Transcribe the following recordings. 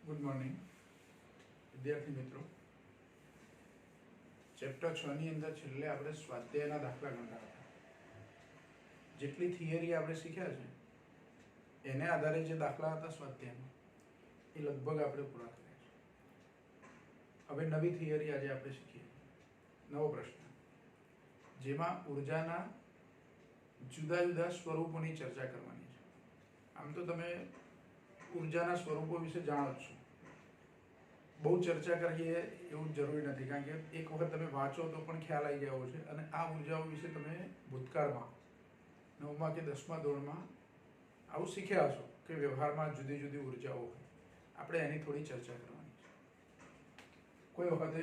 Good morning વિદ્યાર્થી મિત્રો. Chapter 6 ની અંદર છેલ્લે આપણે સ્વાધ્યાયના દાખલા ગણતા હતા. જેટલી થિયરી આપણે શીખ્યા છે એને આધારે જે દાખલા હતા સ્વાધ્યાયમાં એ લગભગ આપણે પૂરા કર્યા છે. હવે નવી થિયરી આજે આપણે શીખીએ. નવો પ્રશ્ન જેમાં ઉર્જાના જુદા જુદા સ્વરૂપોની ચર્ચા કરવાની છે. આમ તો તમે ઉર્જાના સ્વરૂપો વિશે જાણો જ છો. બહુ ચર્ચા કરીએ એવું જરૂરી નથી, કારણ કે એક વખત તમે વાંચો તો પણ ખ્યાલ આવી ગયો છે. અને આ ઉર્જાઓ વિશે તમે ભૂતકાળમાં 9મા કે 10મા ધોરણમાં આવું શીખ્યા છો કે વ્યવહારમાં જુદી જુદી ઉર્જાઓ હોય. આપણે એની થોડી ચર્ચા કરવાની છે. કોઈ વખતે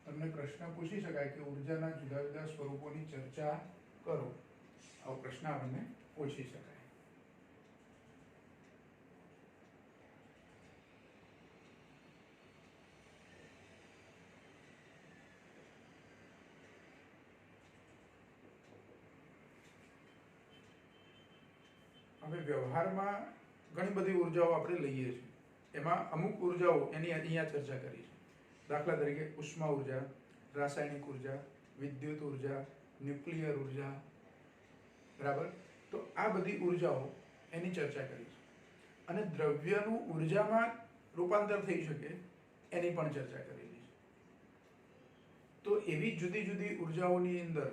તમને પ્રશ્ન પૂછી શકાય કે ઉર્જાના જુદા જુદા સ્વરૂપોની ચર્ચા કરો, આવો પ્રશ્ન આપણને પૂછી શકાય. હવે વ્યવહારમાં ઘણી બધી ઉર્જાઓ આપણે લઈએ છીએ. એમાં અમુક ઉર્જાઓ એની અહીંયા ચર્ચા કરી છે. દાખલા તરીકે ઉષ્મા ઉર્જા, રાસાયણિક ઉર્જા, વિદ્યુત ઉર્જા, ન્યુક્લિયર ઉર્જા, બરાબર. તો આ બધી ઉર્જાઓ એની ચર્ચા કરી છે. અને દ્રવ્યનું ઉર્જામાં રૂપાંતર થઈ શકે એની પણ ચર્ચા કરેલી છે. તો એવી જુદી જુદી ઉર્જાઓની અંદર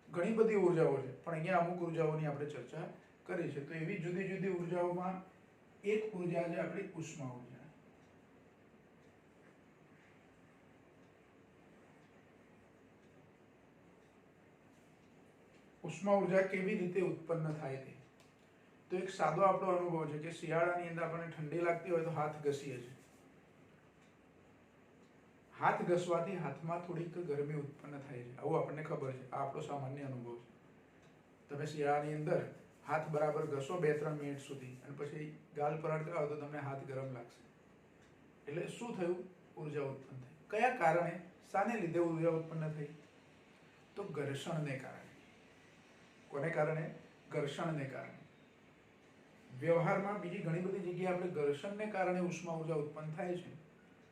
ઘણી બધી ઉર્જાઓ છે, પણ અહીંયા અમુક ઉર્જાઓની આપણે ચર્ચા કરી છે. તો એવી જુદી જુદી ઉર્જાઓમાં એક ઉર્જા છે આપણી ઉષ્મા ઉર્જા. ઉષ્મા ઉર્જા કેવી રીતે ઉત્પન્ન થાય તે તો એક સાદો આપણો અનુભવ છે કે શિયાળાની અંદર આપણને ઠંડી લાગતી હોય તો હાથ ઘસીએ છીએ. હાથ ઘસવાથી હાથમાં થોડીક ગરમી ઉત્પન્ન થાય છે, આવું આપણને ખબર છે. આ આપણો સામાન્ય અનુભવ છે. તમે શિયાળાની અંદર હાથ બરાબર ઘસો 2-3 મિનિટ સુધી અને પછી ગાલ પરાડ કરાવો તો તમને હાથ ગરમ લાગશે. એટલે શું થયું? ઉર્જા ઉત્પન્ન થઈ. કયા કારણે, શાને લીધે ઉર્જા ઉત્પન્ન થઈ? તો ઘર્ષણને કારણે. કોને કારણે? ઘર્ષણને કારણે. વ્યવહારમાં બીજી ઘણી બધી જગ્યાએ આપણે ઘર્ષણને કારણે ઉષ્મા ઉર્જા ઉત્પન્ન થાય છે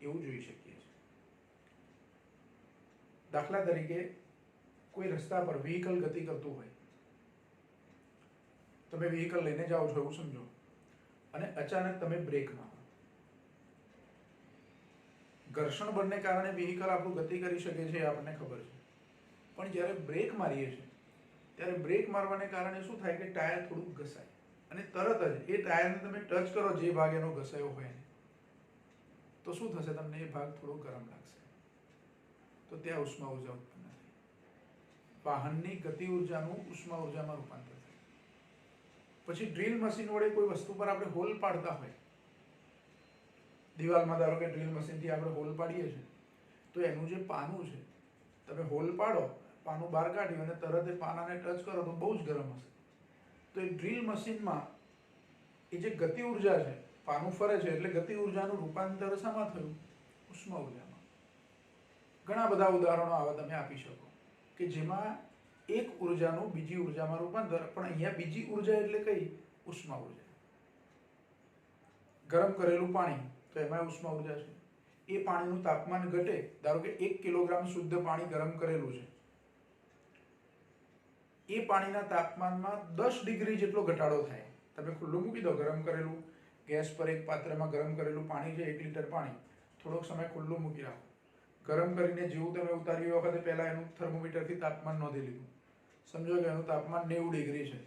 એવું જોઈ શકીએ છીએ. દાખલા તરીકે કોઈ રસ્તા પર વ્હીકલ ગતિ કરતું હોય, તમે વ્હીકલ લઈને જાઓ છો એવું સમજો, અને અચાનક તમે બ્રેક મારો. ઘર્ષણ બળને કારણે વ્હીકલ આપણું ગતિ કરી શકે છે, આપણને ખબર છે. પણ જ્યારે બ્રેક મારીએ છીએ ત્યારે બ્રેક મારવાને કારણે શું થાય કે ટાયર થોડું ઘસાય, અને તરત જ એ ટાયરને તમે ટચ કરો જે ભાગ એનો ઘસાયો હોય એને, તો શું થશે? તમને એ ભાગ થોડો ગરમ લાગશે. તો ત્યાં ઉષ્મા ઉર્જા ઉત્પન્ન થઈ. વાહનની ગતિ ઉર્જાનું ઉષ્મા ઉર્જામાં રૂપાંતર થાય. પછી ડ્રીલ મશીન વડે કોઈ વસ્તુ પર આપણે હોલ પાડતા હોય, દિવાલમાં ધારો કે ડ્રીલ મશીનથી આપણે હોલ પાડીએ છીએ, તો એનું જે પાનું છે, તમે હોલ પાડો, પાનું બહાર કાઢ્યું અને તરત એ પાનાને ટચ કરો તો બહુ જ ગરમ હશે. તો એ ડ્રીલ મશીનમાં એ જે ગતિ ઉર્જા છે, પાનું ફરે છે એટલે ગતિ ઉર્જાનું રૂપાંતર શામાં થયું? ઉષ્મા ઉર્જામાં. ઘણા બધા ઉદાહરણો આવા તમે આપી શકો કે જેમાં એક ઉર્જાનું બીજી ઉર્જામાં રૂપાંતર. પણ અહીંયા બીજી ઉર્જા એટલે કઈ? ઉષ્મા ઉર્જા. ગરમ કરેલું પાણી, તો એમાં ઉષ્મા ઉર્જા છે. એ પાણીનું તાપમાન ઘટે, ધારો કે 1 કિલોગ્રામ શુદ્ધ પાણી ગરમ કરેલું છે, એ પાણીના તાપમાનમાં 10 ડિગ્રી જેટલો ઘટાડો થાય. તમે ખુલ્લું મૂકી દો ગરમ કરેલું, ગેસ પર એક પાત્રમાં ગરમ કરેલું પાણી છે, 1 લીટર પાણી, થોડોક સમય ખુલ્લું મૂકી રાખો. ગરમ કરીને જેવું તમે ઉતાર્યું એ વખતે પહેલાં એનું થર્મોમીટરથી તાપમાન નોંધી લીધું, સમજો કે એનું તાપમાન 90 ડિગ્રી છે.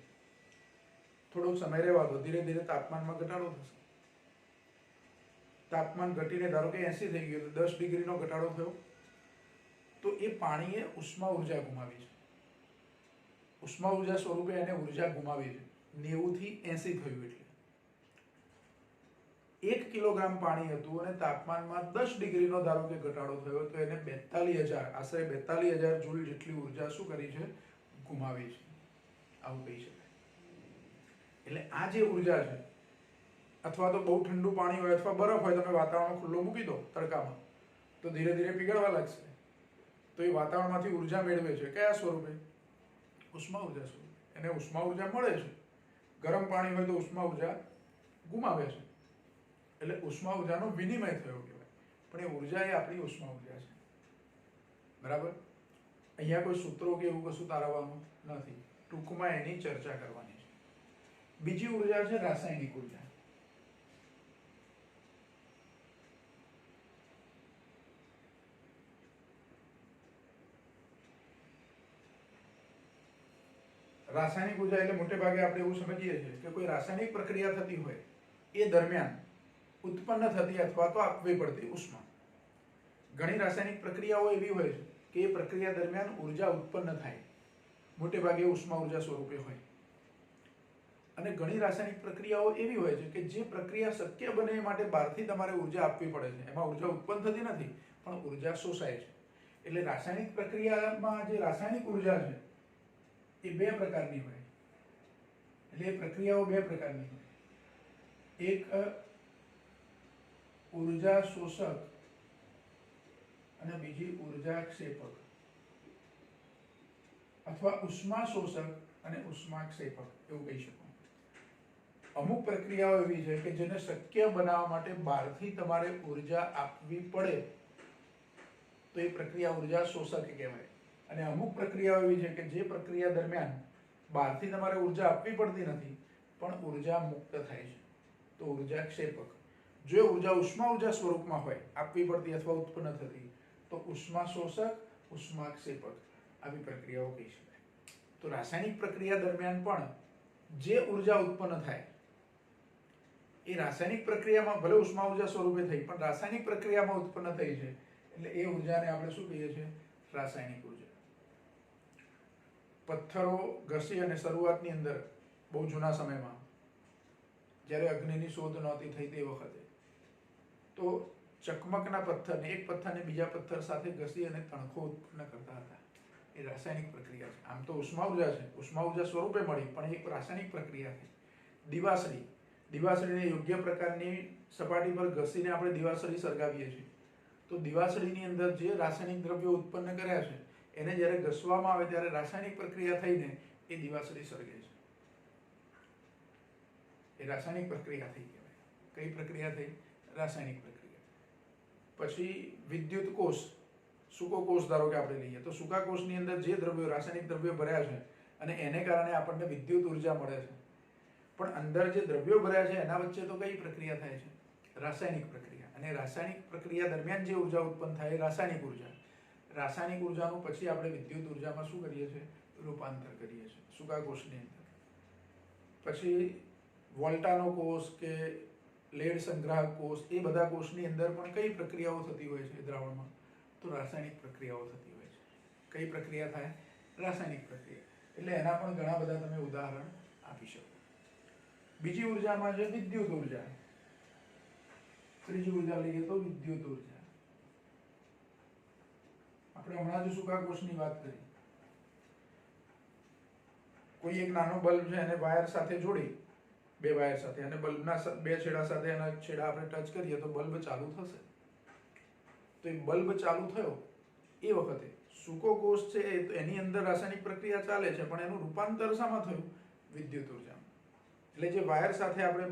થોડોક સમય રહેવા દો, ધીરે ધીરે તાપમાનમાં ઘટાડો થશે. તાપમાન ઘટીને ધારો કે 80 થઈ ગયું, તો 10 ડિગ્રીનો ઘટાડો થયો. તો એ પાણીએ ઉષ્મા ઉર્જા ગુમાવી છે. ઉષ્મા ઉર્જા સ્વરૂપે એને ઉર્જા ગુમાવી છે. 90 થી 80 થયું એટલે 1 કિલોગ્રામ પાણી હતું અને તાપમાનમાં 10 ડિગ્રીનો ધારો કે ઘટાડો થયો, તો એને 42,000, આશરે 42,000 જૂલ જેટલી ઉર્જા શું કરી છે? ગુમાવી છે. આવું કહી શકાય. એટલે આ જે ઉર્જા છે, અથવા તો બહુ ઠંડુ પાણી હોય અથવા બરફ હોય, તમે વાતાવરણમાં ખુલ્લો મૂકી દો તડકામાં, તો ધીરે ધીરે પીગળવા લાગશે. તો એ વાતાવરણમાંથી ઉર્જા મેળવે છે. કયા સ્વરૂપે? ઉષ્મા ઉર્જા સ્વરૂપે. એને ઉષ્મા ઉર્જા મળે છે. ગરમ પાણી હોય તો ઉષ્મા ઉર્જા ગુમાવે છે. એટલે ઉષ્મા ઉર્જાનો વિનિમય થયો કહેવાય. પણ એ ઉર્જા એ આપણી ઉષ્મા ઉર્જા છે. બરાબર. અહીંયા કોઈ સૂત્રો કે એવું કશું તારવવાનું નથી, ટૂંકમાં એની ચર્ચા કરવાની છે. બીજી ઉર્જા છે રાસાયણિક ઉર્જા. રાસાયણિક ઉર્જા એટલે મોટે ભાગે આપણે એવું સમજીએ છીએ કે કોઈ રાસાયણિક પ્રક્રિયા થતી હોય એ દરમિયાન ઉત્પન્ન થતી અથવા તો આપવી પડતી ઉષ્મા. ઘણી રાસાયણિક પ્રક્રિયાઓ એવી હોય છે કે એ પ્રક્રિયા દરમિયાન ઉર્જા ઉત્પન્ન થાય, મોટે ભાગે ઉષ્મા ઉર્જા સ્વરૂપે હોય. અને ઘણી રાસાયણિક પ્રક્રિયાઓ એવી હોય છે કે જે પ્રક્રિયા શક્ય બને એ માટે બહારથી તમારે ઉર્જા આપવી પડે છે. એમાં ઉર્જા ઉત્પન્ન થતી નથી પણ ઉર્જા શોષાય છે. એટલે રાસાયણિક પ્રક્રિયામાં જે રાસાયણિક ઉર્જા છે એ બે પ્રકારની હોય. એટલે એ પ્રક્રિયાઓ બે પ્રકારની હોય. એક ઉર્જા શોષક અને બીજી ઉર્જા ક્ષેપક, અથવા ઉષ્મા શોષક અને ઉષ્મા ક્ષેપક એવું કહી શકો. અમુક પ્રક્રિયાઓ એવી છે કે જેને શક્ય બનાવવા માટે બહારથી તમારે ઉર્જા આપવી પડે તો એ પ્રક્રિયા ઉર્જા શોષક કહેવાય. અને અમુક પ્રક્રિયાઓ એવી છે કે જે પ્રક્રિયા દરમિયાન બહારથી તમારે ઉર્જા આપવી પડતી નથી પણ ઉર્જા મુક્ત થાય છે તો ઉર્જા ક્ષેપક. જો ઉર્જા ઉષ્મા ઉર્જા સ્વરૂપમાં હોય, આપવી પડતી અથવા ઉત્પન્ન થતી, તો ઉષ્મા શોષક, ઉષ્મા ક્ષેપક આવી પ્રક્રિયાઓ કહી શકાય. તો રાસાયણિક પ્રક્રિયા દરમિયાન પણ જે ઉર્જા ઉત્પન્ન થાય એ રાસાયણિક પ્રક્રિયામાં ભલે ઉષ્મા ઉર્જા સ્વરૂપે થઈ પણ રાસાયણિક પ્રક્રિયામાં ઉત્પન્ન થઈ છે એટલે એ ઉર્જાને આપણે શું કહીએ છીએ? રાસાયણિક ઉર્જા. પથ્થરો ઘસી અને શરૂઆતની અંદર બહુ જૂના સમયમાં જ્યારે અગ્નિની શોધ નહોતી થઈ તે વખતે તો ચકમકના પથ્થરને, એક પથ્થરને બીજા પથ્થર સાથે ઘસી અને તણખો ઉત્પન્ન કરતા હતા. એ રાસાયણિક પ્રક્રિયા છે. આમ તો ઉષ્મા ઉર્જા છે, ઉષ્મા ઉર્જા સ્વરૂપે મળી પણ એક રાસાયણિક પ્રક્રિયા છે. દિવાસળી, દિવાસળીને યોગ્ય પ્રકારની સપાટી પર ઘસીને આપણે દિવાસળી સળગાવીએ છીએ તો દિવાસળીની અંદર જે રાસાયણિક દ્રવ્યો ઉત્પન્ન કર્યા છે એને જ્યારે ઘસવામાં આવે ત્યારે રાસાયણિક પ્રક્રિયા થઈને એ દિવાસળી સળગે છે. એ રાસાયણિક પ્રક્રિયા થઈ કહેવાય. કઈ પ્રક્રિયા થઈ? રાસાયણિક પ્રક્રિયા. પછી વિદ્યુત કોષ, સૂકો કોષ ધારો કે આપણે લઈએ તો સૂકા કોષની અંદર જે દ્રવ્યો, રાસાયણિક દ્રવ્યો ભર્યા છે અને એને કારણે આપણને વિદ્યુત ઉર્જા મળે છે. પણ અંદર જે દ્રવ્યો ભર્યા છે એના વચ્ચે તો કઈ પ્રક્રિયા થાય છે? રાસાયણિક પ્રક્રિયા. અને રાસાયણિક પ્રક્રિયા દરમિયાન જે ઉર્જા ઉત્પન્ન થાય એ રાસાયણિક ઉર્જા. રાસાયણિક ઉર્જાનું પછી આપણે વિદ્યુત ઉર્જામાં શું કરીએ છીએ? રૂપાંતર કરીએ છીએ સૂકા કોષની અંદર. પછી વોલ્ટાનો કોષ કે લેડ સંગ્રાહક કોષ, એ બધા કોષની અંદર પણ કઈ પ્રક્રિયાઓ થતી હોય છે દ્રાવણમાં? તો રાસાયણિક પ્રક્રિયાઓ થતી હોય છે. કઈ પ્રક્રિયા થાય? રાસાયણિક પ્રક્રિયા. એટલે એના પણ ઘણા બધા તમે ઉદાહરણ આપી શકો. બીજી ઉર્જામાં છે વિદ્યુત ઉર્જા. ત્રીજી ઉર્જા લઈએ તો વિદ્યુત ઉર્જા. આપણે હમણાં જ સૂકા કોષની વાત કરી. કોઈ એક નાનો બલ્બ છે એને વાયર સાથે જોડી, બે વાયર સાથે, અને બલ્બના બે છેડા સાથે એના છેડા આપણે ટચ કરીએ તો બલ્બ ચાલુ થશે. તો એ બલ્બ ચાલુ થયો એ વખતે સૂકો કોષ છે એની અંદર રાસાયણિક પ્રક્રિયા ચાલે છે પણ એનું રૂપાંતર શામાં થયું? વિદ્યુત ઉર્જામાં. એટલે જે વાયર સાથે આપણે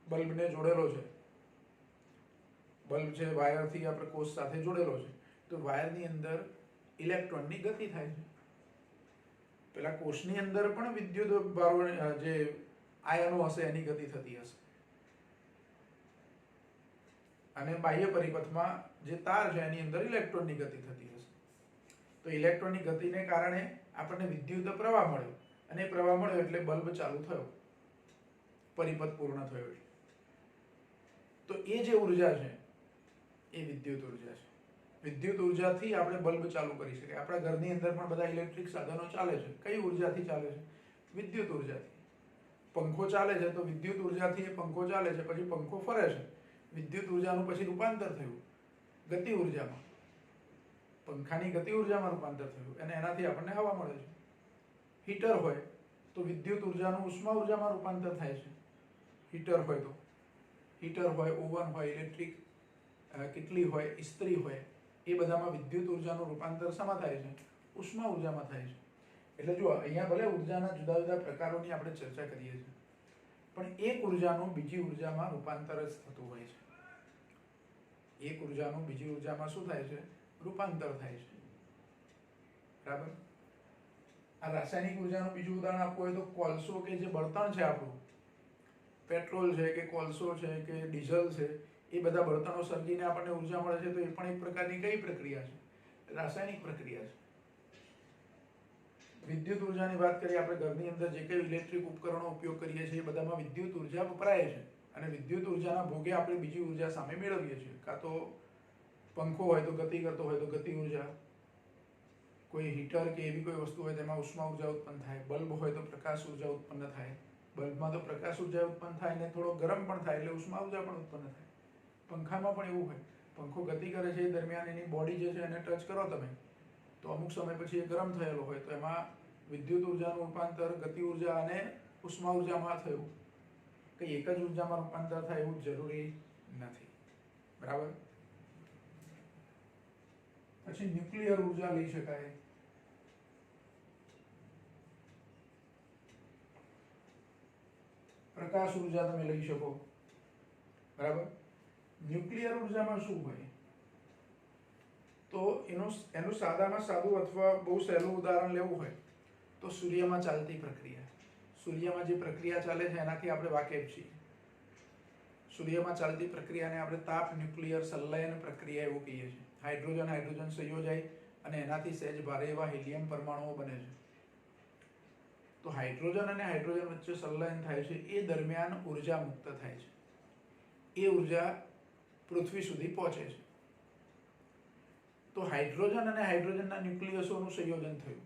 બલ્બને જોડેલો છે, બલ્બ છે વાયરથી આપણે કોષ સાથે જોડેલો છે, તો વાયરની અંદર ઇલેક્ટ્રોનની ગતિ થાય છે. પેલા કોષની અંદર પણ વિદ્યુત ભારો, જે આયનો હશે એની ગતિ થતી હશે. અને બાહ્ય પરિપથમાં જે તાર છે એની અંદર ઇલેક્ટ્રોનની ગતિ થતી હશે. તો ઇલેક્ટ્રોનની ગતિને કારણે આપણને વિદ્યુત પ્રવાહ મળ્યો અને પ્રવાહ મળ્યો એટલે બલ્બ ચાલુ થયો, પરિપથ પૂર્ણ થયો. તો એ જે ઉર્જા છે એ વિદ્યુત ઉર્જા છે. વિદ્યુત ઉર્જાથી આપણે બલ્બ ચાલુ કરી શકીએ. આપણા ઘરની અંદર પણ બધા ઇલેક્ટ્રિક સાધનો ચાલે છે. કઈ ઉર્જાથી ચાલે છે? વિદ્યુત ઉર્જાથી. પંખો ચાલે છે તો વિદ્યુત ઉર્જાથી એ પંખો ચાલે છે. પછી પંખો ફરે છે, વિદ્યુત ઉર્જાનું પછી રૂપાંતર થયું ગતિ ઉર્જામાં, પંખાની ગતિ ઉર્જામાં રૂપાંતર થયું અને એનાથી આપણને હવા મળે છે. હીટર હોય તો વિદ્યુત ઉર્જાનું ઉષ્મા ઉર્જામાં રૂપાંતર થાય છે. હીટર હોય તો, હીટર હોય, ઓવન હોય, ઇલેક્ટ્રિક કેટલી હોય, ઇસ્ત્રી હોય, એ બધામાં વિદ્યુત ઉર્જાનું રૂપાંતર શામાં થાય છે? ઉષ્મા ઉર્જામાં થાય છે. એટલે જો અહીંયા ભલે ઉર્જાના જુદા જુદા પ્રકારોની આપણે ચર્ચા કરીએ છીએ પણ એક ઉર્જાનું બીજી ઉર્જામાં રૂપાંતર જ થતું હોય છે. એક ઉર્જાનું બીજી ઉર્જામાં શું થાય છે? રૂપાંતર થાય છે. બરાબર. આ રાસાયણિક ઉર્જાનું બીજું ઉદાહરણ આપવું હોય તો કોલસો કે જે બળતણ છે આપણું, પેટ્રોલ છે કે કોલસો છે કે ડીઝલ છે, એ બધા બળતણો સળગીને આપણને ઉર્જા મળે છે, તો એ પણ એક પ્રકારની કઈ પ્રક્રિયા છે? રાસાયણિક પ્રક્રિયા છે. વિદ્યુત ઉર્જાની વાત કરીએ, આપણે ઘરની અંદર જે કંઈ ઇલેક્ટ્રિક ઉપકરણો ઉપયોગ કરીએ છીએ એ બધામાં વિદ્યુત ઉર્જા વપરાય છે, અને વિદ્યુત ઉર્જાના ભોગે આપણે બીજી ઉર્જા સામે મેળવીએ છીએ. કાં તો પંખો હોય તો ગતિ કરતો હોય તો ગતિ ઉર્જા, કોઈ હીટર કે એવી કોઈ વસ્તુ હોય તેમાં ઉષ્મા ઉર્જા ઉત્પન્ન થાય, બલ્બ હોય તો પ્રકાશ ઉર્જા ઉત્પન્ન થાય, બલ્બમાં તો પ્રકાશ ઉર્જા ઉત્પન્ન થાય ને થોડો ગરમ પણ થાય એટલે ઉષ્મા ઉર્જા પણ ઉત્પન્ન થાય. પંખામાં પણ એવું હોય, પંખો ગતિ કરે છે એ દરમિયાન એની બોડી જે છે એને ટચ કરો તમે તો અમુક સમય પછી એ ગરમ થયેલો હોય, તો એમાં વિદ્યુત ઉર્જાનું રૂપાંતર ગતિ ઉર્જા અને ઉષ્મા ઉર્જામાં થયું. કંઈ એક જ ઉર્જામાં રૂપાંતર થાય એવું જરૂરી નથી. બરાબર. પછી ન્યુક્લિયર ઉર્જા લઈ શકાય. પ્રકાશ ઉર્જા તમે લઈ શકો. બરાબર. ન્યુક્લિયર ઉર્જામાં શું હોય? તો એનું સાદામાં સાદું અથવા બહુ સહેલું ઉદાહરણ લેવું હોય તો સૂર્યમાં ચાલતી પ્રક્રિયા. સૂર્યમાં જે પ્રક્રિયા ચાલે છે એનાથી આપણે વાકેફ છીએ. સૂર્યમાં ચાલતી પ્રક્રિયાને આપણે તાપ ન્યુક્લિયર સંલયન પ્રક્રિયા એવું કહીએ છીએ. હાઇડ્રોજન સંયોજાય અને એનાથી સહેજ ભારે એવા હિલિયમ પરમાણુઓ બને છે. તો હાઇડ્રોજન અને હાઇડ્રોજન વચ્ચે સંલયન થાય છે, એ દરમિયાન ઉર્જા મુક્ત થાય છે. એ ઉર્જા પૃથ્વી સુધી પહોંચે છે. તો હાઇડ્રોજન અને હાઇડ્રોજનના ન્યુક્લિયસોનું સંયોજન થયું.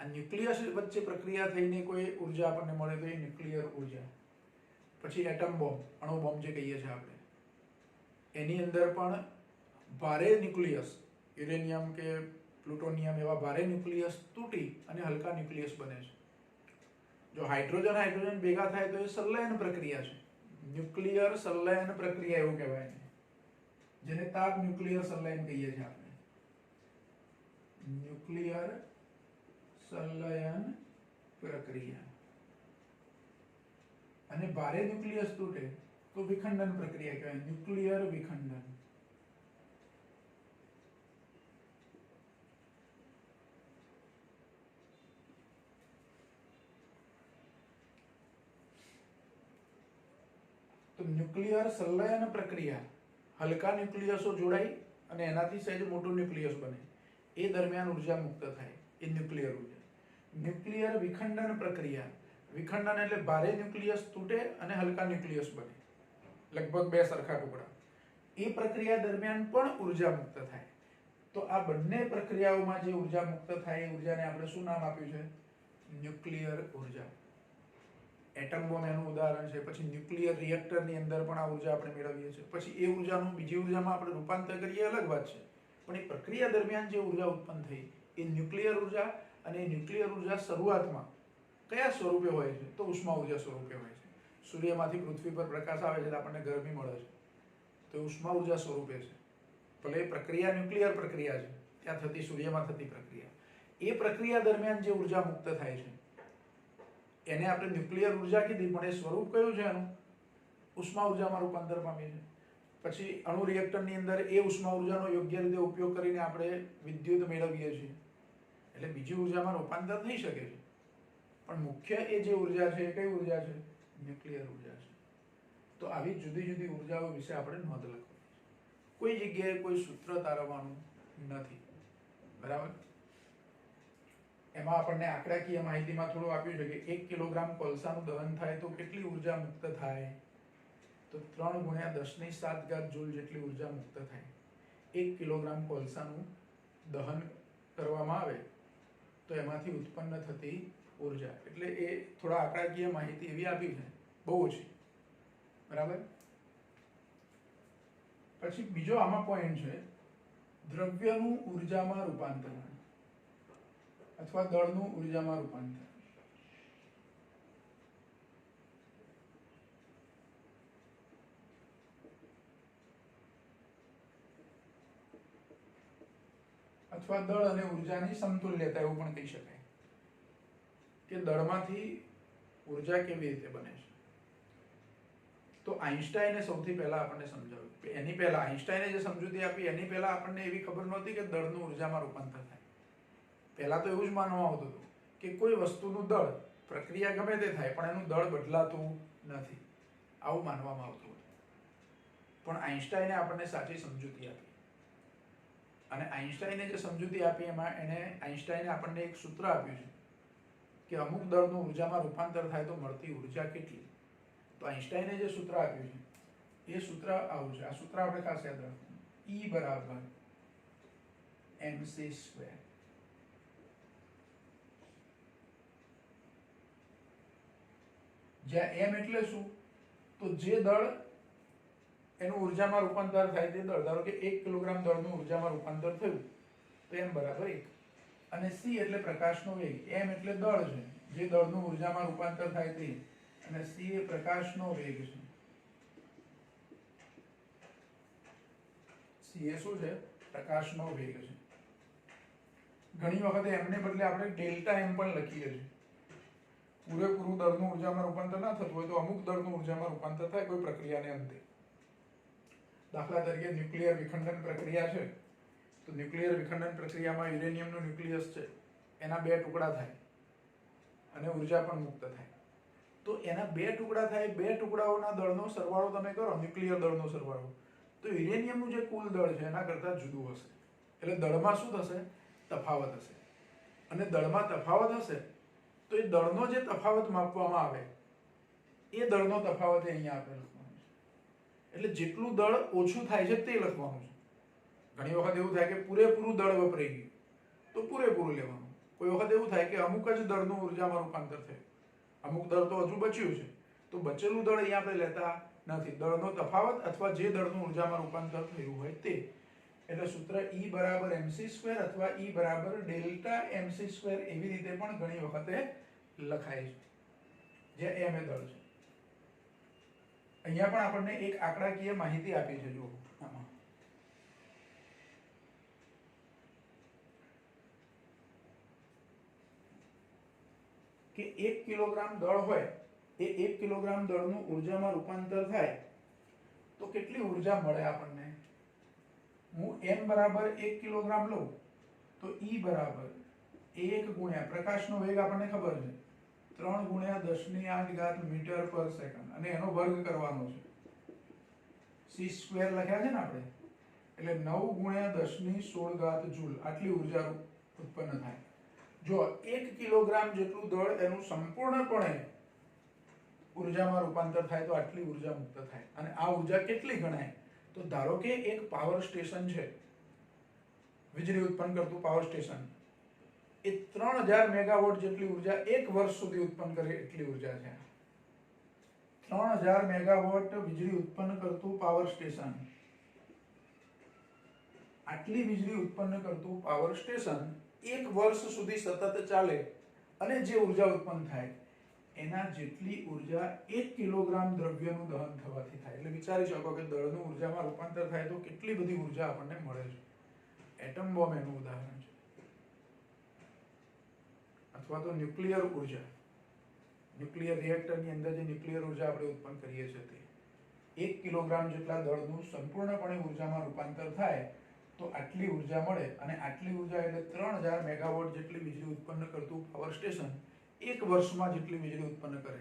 આ ન્યુક્લિયસ વચ્ચે પ્રક્રિયા થઈને કોઈ ઉર્જા આપણને મળે તો એ ન્યુક્લિયર ઉર્જા. પછી એટમ બોમ્બ, અણુ બોમ્બ જે કહીએ છીએ આપણે, એની અંદર પણ ભારે ન્યુક્લિયસ, યુરેનિયમ કે પ્લુટોનિયમ એવા ભારે ન્યુક્લિયસ તૂટી અને હલકા ન્યુક્લિયસ બને છે. જો હાઇડ્રોજન ભેગા થાય તો એ સંલયન પ્રક્રિયા છે. ન્યુક્લિયર સંલયન પ્રક્રિયા એવું કહેવાય છે, જેને તાપ ન્યુક્લિયર સંલયન કહીએ છીએ આપણે. ન્યુક્લિયર સંલયન પ્રક્રિયા. અને ભારે ન્યુક્લિયસ તૂટે તો વિખંડન પ્રક્રિયા કહેવાય, ન્યુક્લિયર વિખંડન. તો ન્યુક્લિયર સંલયન પ્રક્રિયા, હલકા ન્યુક્લિયસો જોડાય અને એનાથી સહેજ મોટું ન્યુક્લિયસ બને, એ દરમિયાન ઉર્જા મુક્ત થાય, એ ન્યુક્લિયર ઉર્જા. ન્યુક્લિયર વિખંડન પ્રક્રિયા, વિખંડન એટલે ભારે ન્યુક્લિયસ તૂટે અને હલકા ન્યુક્લિયસ બને, લગભગ બે સરખા ટુકડા. એ પ્રક્રિયા દરમિયાન પણ ઉર્જા મુક્ત થાય. તો આ બંને પ્રક્રિયાઓમાં જે ઉર્જા મુક્ત થાય એ ઉર્જાને આપણે શું નામ આપ્યું છે? ન્યુક્લિયર ઉર્જા. એટમ બોમ્બ એનું ઉદાહરણ છે. પછી ન્યુક્લિયર રિએક્ટરની અંદર પણ આ ઉર્જા આપણે મેળવીએ છીએ. પછી એ ઉર્જાનું બીજી ઉર્જામાં આપણે રૂપાંતર કરીએ અલગ વાત છે, પણ એ પ્રક્રિયા દરમિયાન જે ઉર્જા ઉત્પન્ન થઈ એ ન્યુક્લિયર ઉર્જા. અને ન્યુક્લિયર ઉર્જા શરૂઆતમાં કયા સ્વરૂપે હોય છે? તો ઉષ્મા ઉર્જા સ્વરૂપે હોય છે. સૂર્યમાંથી પૃથ્વી પર પ્રકાશ આવે છે તો આપણને ગરમી મળે છે, તો ઉષ્મા ઉર્જા સ્વરૂપે છે. ભલે એ પ્રક્રિયા ન્યુક્લિયર પ્રક્રિયા છે, ત્યાં થતી સૂર્યમાં થતી પ્રક્રિયા. એ પ્રક્રિયા દરમિયાન જે ઉર્જા મુક્ત થાય છે એને આપણે ન્યુક્લિયર ઉર્જા કીધી, પણ એ સ્વરૂપ કયું છે એનું? ઉષ્મા ઉર્જામાં રૂપાંતર પામી છે. પછી અણુ રિએક્ટરની અંદર એ ઉષ્મા ઉર્જાનો યોગ્ય રીતે ઉપયોગ કરીને આપણે વિદ્યુત મેળવીએ છીએ. એટલે બીજી ઉર્જામાં રૂપાંતર થઈ શકે છે, પણ મુખ્ય એ જે ઉર્જા છે એ કઈ ઉર્જા છે? ન્યુક્લિયર ઉર્જા છે. તો આવી જુદી જુદી ઉર્જાઓ વિશે આપણે નોંધ લખવાની છે. કોઈ જગ્યાએ કોઈ સૂત્ર તારવવાનું નથી. બરાબર. એમાં આપણને આંકડાકીય માહિતીમાં થોડું આપ્યું છે કે 1 કિલોગ્રામ કોલસાનું દહન થાય તો કેટલી ઉર્જા મુક્ત થાય? તો 3 × 10⁷ જૂલ જેટલી ઉર્જા મુક્ત થાય. 1 કિલોગ્રામ કોલસાનું દહન કરવામાં આવે તો એમાંથી ઉત્પન્ન થતી ઉર્જા. એટલે એ થોડા આંકડાકીય માહિતી એવી આપી છે, બહુ ઓછી. બરાબર. પછી બીજો આમાં પોઈન્ટ છે, દ્રવ્યનું ઉર્જામાં રૂપાંતર અથવા દળનું ઉર્જામાં રૂપાંતર. અથવા દળ અને ઉર્જાની સમતુલ્યતા એવું પણ કહી શકાય કે દળમાંથી ઉર્જા કેવી રીતે બને છે. તો આઈન્સ્ટાઈને સૌથી પહેલા આપણને સમજાવ્યું, એની પહેલા આઈન્સ્ટાઈને જે સમજૂતી આપી એની પહેલા આપણને એવી ખબર નહોતી કે દળનું ઉર્જામાં રૂપાંતર થાય. પહેલા તો એવું જ માનવામાં આવતું હતું કે કોઈ વસ્તુનું દળ, પ્રક્રિયા ગમે તે થાય પણ એનું દળ બદલાતું નથી, આવું માનવામાં આવતું હતું. પણ આઈન્સ્ટાઈને આપણને સાચી સમજૂતી આપી, અને આઈન્સ્ટાઈને જે સમજૂતી આપી એમાં આઈન્સ્ટાઈને આપણને એક સૂત્ર આપ્યું છે કે અમુક દળનું ઉર્જામાં રૂપાંતર થાય તો મળતી ઉર્જા કેટલી. તો આઈન્સ્ટાઈને જે સૂત્ર આપ્યું છે એ સૂત્ર આવું છે. આ સૂત્ર આપણે ખાસ યાદ રાખવું, E બરાબર mc². જ્યાં m એટલે શું, તો જે દળ એનું ઉર્જામાં રૂપાંતર થાય તે દળ, ધારો કે 1 કિલોગ્રામ દળનું ઉર્જામાં રૂપાંતર થયું તો m બરાબર 1. અને c એટલે પ્રકાશનો વેગ, m એટલે દળ છે, જે દળનું ઉર્જામાં રૂપાંતર થાય તે, અને c એ પ્રકાશનો વેગ છે. c એ શું છે, પ્રકાશનો વેગ છે. ઘણી વખતે m ને બદલે આપણે ડેલ્ટા m પણ લખીએ છીએ. પૂરેપૂરું દળનું ઉર્જામાં રૂપાંતર ના થતું હોય તો અમુક દળનું ઉર્જામાં રૂપાંતર થાય કોઈ પ્રક્રિયાને અંતે. દાખલા તરીકે ન્યુક્લિયર વિખંડન પ્રક્રિયા છે, તો ન્યુક્લિયર વિખંડન પ્રક્રિયામાં યુરેનિયમનું ન્યુક્લિયસ છે, એના 2 ટુકડા થાય અને ઉર્જા પણ મુક્ત થાય. તો એના 2 ટુકડા થાય, 2 ટુકડાઓના દળનો સરવાળો તમે કરો, ન્યુક્લિયર દળનો સરવાળો, તો યુરેનિયમનું જે કુલ દળ છે એના કરતાં જુદું હશે. એટલે દળમાં શું થશે, તફાવત હશે. અને દળમાં તફાવત હશે તો એ દળનો જે તફાવત માપવામાં આવે એ દળનો તફાવત અહીંયા આપણે લખવાનો છે. એટલે જેટલું દળ ઓછું થાય છે તે લખવાનું છે. ઘણી વખત એવું થાય કે પૂરેપૂરું દળ વપરાઈ ગયું તો પૂરેપૂરું લેવાનું. કોઈ વખત એવું થાય કે અમુક જ દળનું ઉર્જામાં રૂપાંતર થયું, અમુક દળ તો હજુ બચ્યું છે, તો બચેલું દળ અહીંયા આપણે લેતા નથી. દળનો તફાવત અથવા જે દળનું ઉર્જામાં રૂપાંતર થયું હોય તે. એટલે સૂત્ર E બરાબર mc² અથવા E બરાબર ડેલ્ટા mc², એવી રીતે પણ ઘણી વખતે લખાય છે, જે m એ દળ છે. અહીંયા પણ આપણને એક આંકડાકીય માહિતી આપી છે, જુઓ આમાં કે 1 કિલોગ્રામ દળ હોય, એ 1 કિલોગ્રામ દળનું ઉર્જામાં રૂપાંતર થાય તો કેટલી ઉર્જા મળે આપણને. હું m બરાબર 1 કિલોગ્રામ લઉં તો E બરાબર 1 ગુણ્યા પ્રકાશનો વેગ આપણને ખબર છે, 3 ગુણ્યા 10⁸ મીટર પર સેકન્ડ, અને એનો વર્ગ કરવાનો છે. c² લખ્યા છે ને આપણે, એટલે 9 ગુણ્યા 10⁻16 જૂલ, આટલી ઉર્જા ઉત્પન્ન થાય. જો 1 કિલોગ્રામ જેટલું દળ એનું સંપૂર્ણપણે ઉર્જામાં રૂપાંતર થાય તો આટલી ઉર્જા મુક્ત થાય. અને આ ઉર્જા કેટલી ગણાય, તો ધારો કે એક પાવર સ્ટેશન છે, વીજળી ઉત્પન્ન કરતું પાવર સ્ટેશન, એ 3000 મેગાવોટ જેટલી ઉર્જા 1 વર્ષ સુધી ઉત્પન્ન કરે એટલી ઉર્જા છે. 3000 મેગાવોટ વીજળી ઉત્પન્ન કરતું પાવર સ્ટેશન, આટલી વીજળી ઉત્પન્ન કરતું પાવર સ્ટેશન 1 વર્ષ સુધી સતત ચાલે અને જે ઉર્જા ઉત્પન્ન થાય એના જેટલી ઉર્જા 1 કિલોગ્રામ દ્રવ્યનું દહન થવાથી થાય. એટલે વિચારી શકો કે દળનું ઉર્જામાં રૂપાંતર થાય તો કેટલી બધી ઉર્જા આપણને મળે છે. એટમ બોમ્બ એનું ઉદાહરણ છે. અથવા તો ન્યુક્લિયર ઉર્જા, ન્યુક્લિયર રિએક્ટરની અંદર જે ન્યુક્લિયર ઉર્જા આપણે ઉત્પન્ન કરીએ છીએ તે 1 કિલોગ્રામ જેટલા દળનું સંપૂર્ણપણે ઉર્જામાં રૂપાંતર થાય તો આટલી ઉર્જા મળે. અને આટલી ઉર્જા એટલે 3000 મેગાવોટ જેટલી વીજળી ઉત્પન્ન કરતું પાવર સ્ટેશન 1 વર્ષમાં જેટલી વીજળી ઉત્પન્ન કરે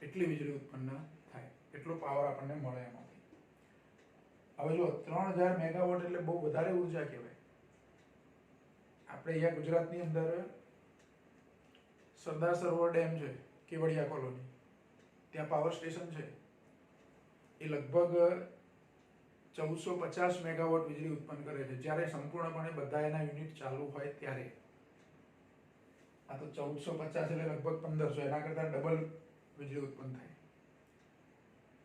એટલી વીજળી ઉત્પન્ન થાય, એટલો પાવર આપણને મળે એમાંથી. હવે જો 3000 મેગાવોટ એટલે બહુ વધારે ઉર્જા કહેવાય. આપણે અહીંયા ગુજરાતની અંદર સરદાર સરોવર ડેમ છે, કેવડિયા કોલોની, ત્યાં પાવર સ્ટેશન છે, એ લગભગ 1450 મેગાવોટ વીજળી ઉત્પન્ન કરે છે, જ્યારે સંપૂર્ણપણે બધા એના યુનિટ ચાલુ હોય ત્યારે. આ તો 1450 એટલે લગભગ 1500, એના કરતાં ડબલ વીજળી ઉત્પન્ન થાય.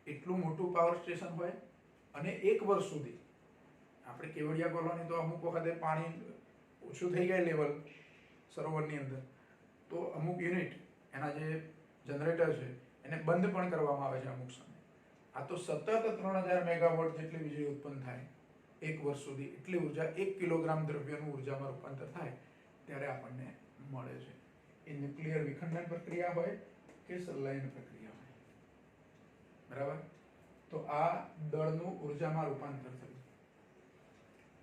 એટલું મોટું પાવર સ્ટેશન હોય અને 1 વર્ષ સુધી. આપણે કેવડિયા કોલોની તો અમુક વખતે પાણી ઓછું થઈ જાય લેવલ સરોવરની અંદર, તો અમુક યુનિટ એના જે જનરેટર છે એને બંધ પણ કરવામાં આવે છે અમુક સમય. આ તો સતત 3000 મેગાવોટ જેટલી વીજળી ઉત્પન્ન થાય 1 વર્ષ સુધી. એટલી ઉર્જા 1 કિલોગ્રામ દ્રવ્યનું ઉર્જામાં રૂપાંતર થાય ત્યારે આપણને મળે છે. એ ન્યુક્લિયર વિખંડન પ્રક્રિયા હોય કે સંલયન પ્રક્રિયા હોય. બરાબર. તો આ દળનું ઉર્જામાં રૂપાંતર થયું.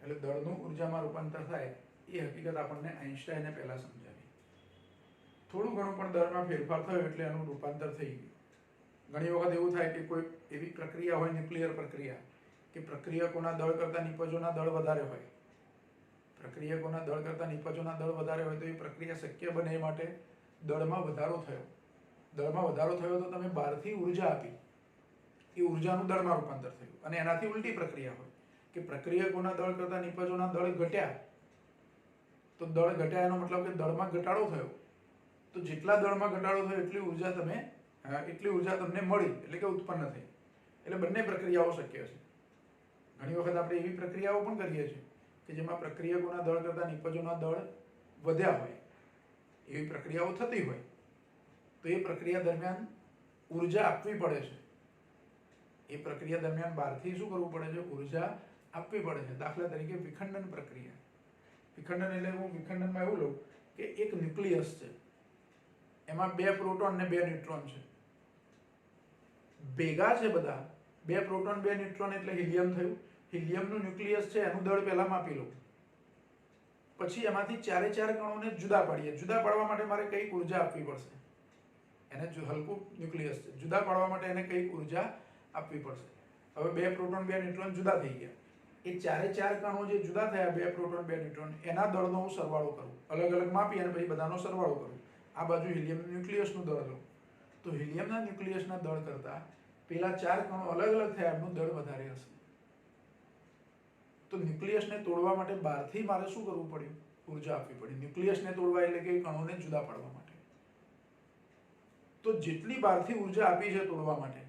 એટલે દળનું ઉર્જામાં રૂપાંતર થાય એ હકીકત આપણને આઈન્સ્ટાઈને પહેલા સમજાવી. થોડું ઘણું પણ દળમાં ફેરફાર થયો એટલે એનું રૂપાંતર થઈ ગયું. ઘણી વખત એવું થાય કે કોઈ એવી પ્રક્રિયા હોય, ન્યુક્લિયર પ્રક્રિયા, કે પ્રક્રિયકોના દળ કરતાં નિપજોના દળ વધારે હોય. પ્રક્રિયકોના દળ કરતાં નિપજોના દળ વધારે હોય તો એ પ્રક્રિયા શક્ય બને એ માટે દળમાં વધારો થયો. દળમાં વધારો થયો તો તમે બહારથી ઉર્જા આપી, એ ઉર્જાનું દળમાં રૂપાંતર થયું. અને એનાથી ઉલટી પ્રક્રિયા હોય કે પ્રક્રિયકોના દળ કરતાં નિપજોના દળ ઘટ્યા, તો દળ ઘટ્યા એનો મતલબ કે દળમાં ઘટાડો થયો. તો જેટલા દળમાં ઘટાડો થયો એટલી ઉર્જા તમને મળી, એટલે કે ઉત્પન્ન થઈ. એટલે બંને પ્રક્રિયાઓ શક્ય છે. ઘણી વખત આપણે એવી પ્રક્રિયાઓ પણ કરીએ છીએ કે જેમાં પ્રક્રિયકોના દળ કરતાં નિપજોના દળ વધ્યા હોય, એવી પ્રક્રિયાઓ થતી હોય, તો એ પ્રક્રિયા દરમિયાન ઉર્જા આપવી પડે છે. એ પ્રક્રિયા દરમિયાન બહારથી શું કરવું પડે છે? ઉર્જા આપવી પડે છે. દાખલા તરીકે વિખંડન પ્રક્રિયા. વિખંડન એટલે હું વિખંડનમાં એવું લઉં કે એક ન્યુક્લિયસ છે, એમાં 2 પ્રોટોન ને 2 ન્યુટ્રોન છે, ભેગા છે બધા. 2 પ્રોટોન 2 ન્યુટ્રોન એટલે હિલિયમ થયું. હિલિયમનું ન્યુક્લિયસ છે એનું દળ પહેલા માપી લઉં. પછી એમાંથી 4 કણોને જુદા પાડીએ. જુદા પાડવા માટે મારે કઈક ઉર્જા આપવી પડશે. એને હલકું ન્યુક્લિયસ છે, જુદા પાડવા માટે એને કઈક ઉર્જા આપવી પડશે. હવે 2 પ્રોટોન 2 ન્યુટ્રોન જુદા થઈ ગયા. એ 4 કણો જે જુદા થયા, 2 પ્રોટોન 2 ન્યુટ્રોન, એના દળનો હું સરવાળો કરું. અલગ અલગ માપી અને પછી બધાનો સરવાળો કરું. આ બાજુ હિલિયમ ન્યુક્લિયસનું દળ લઉં. તો હિલિયમના ન્યુક્લિયસના દળ કરતાં પેલા 4 કણો અલગ અલગ થયા એમનું દળ વધારે હશે. તો ન્યુક્લિયસને તોડવા માટે બહારથી મારે શું કરવું પડ્યું? ઉર્જા આપવી પડી. ન્યુક્લિયસને તોડવા એટલે કે કણોને જુદા પાડવા માટે. તો જેટલી બહારથી ઉર્જા આપી છે તોડવા માટે,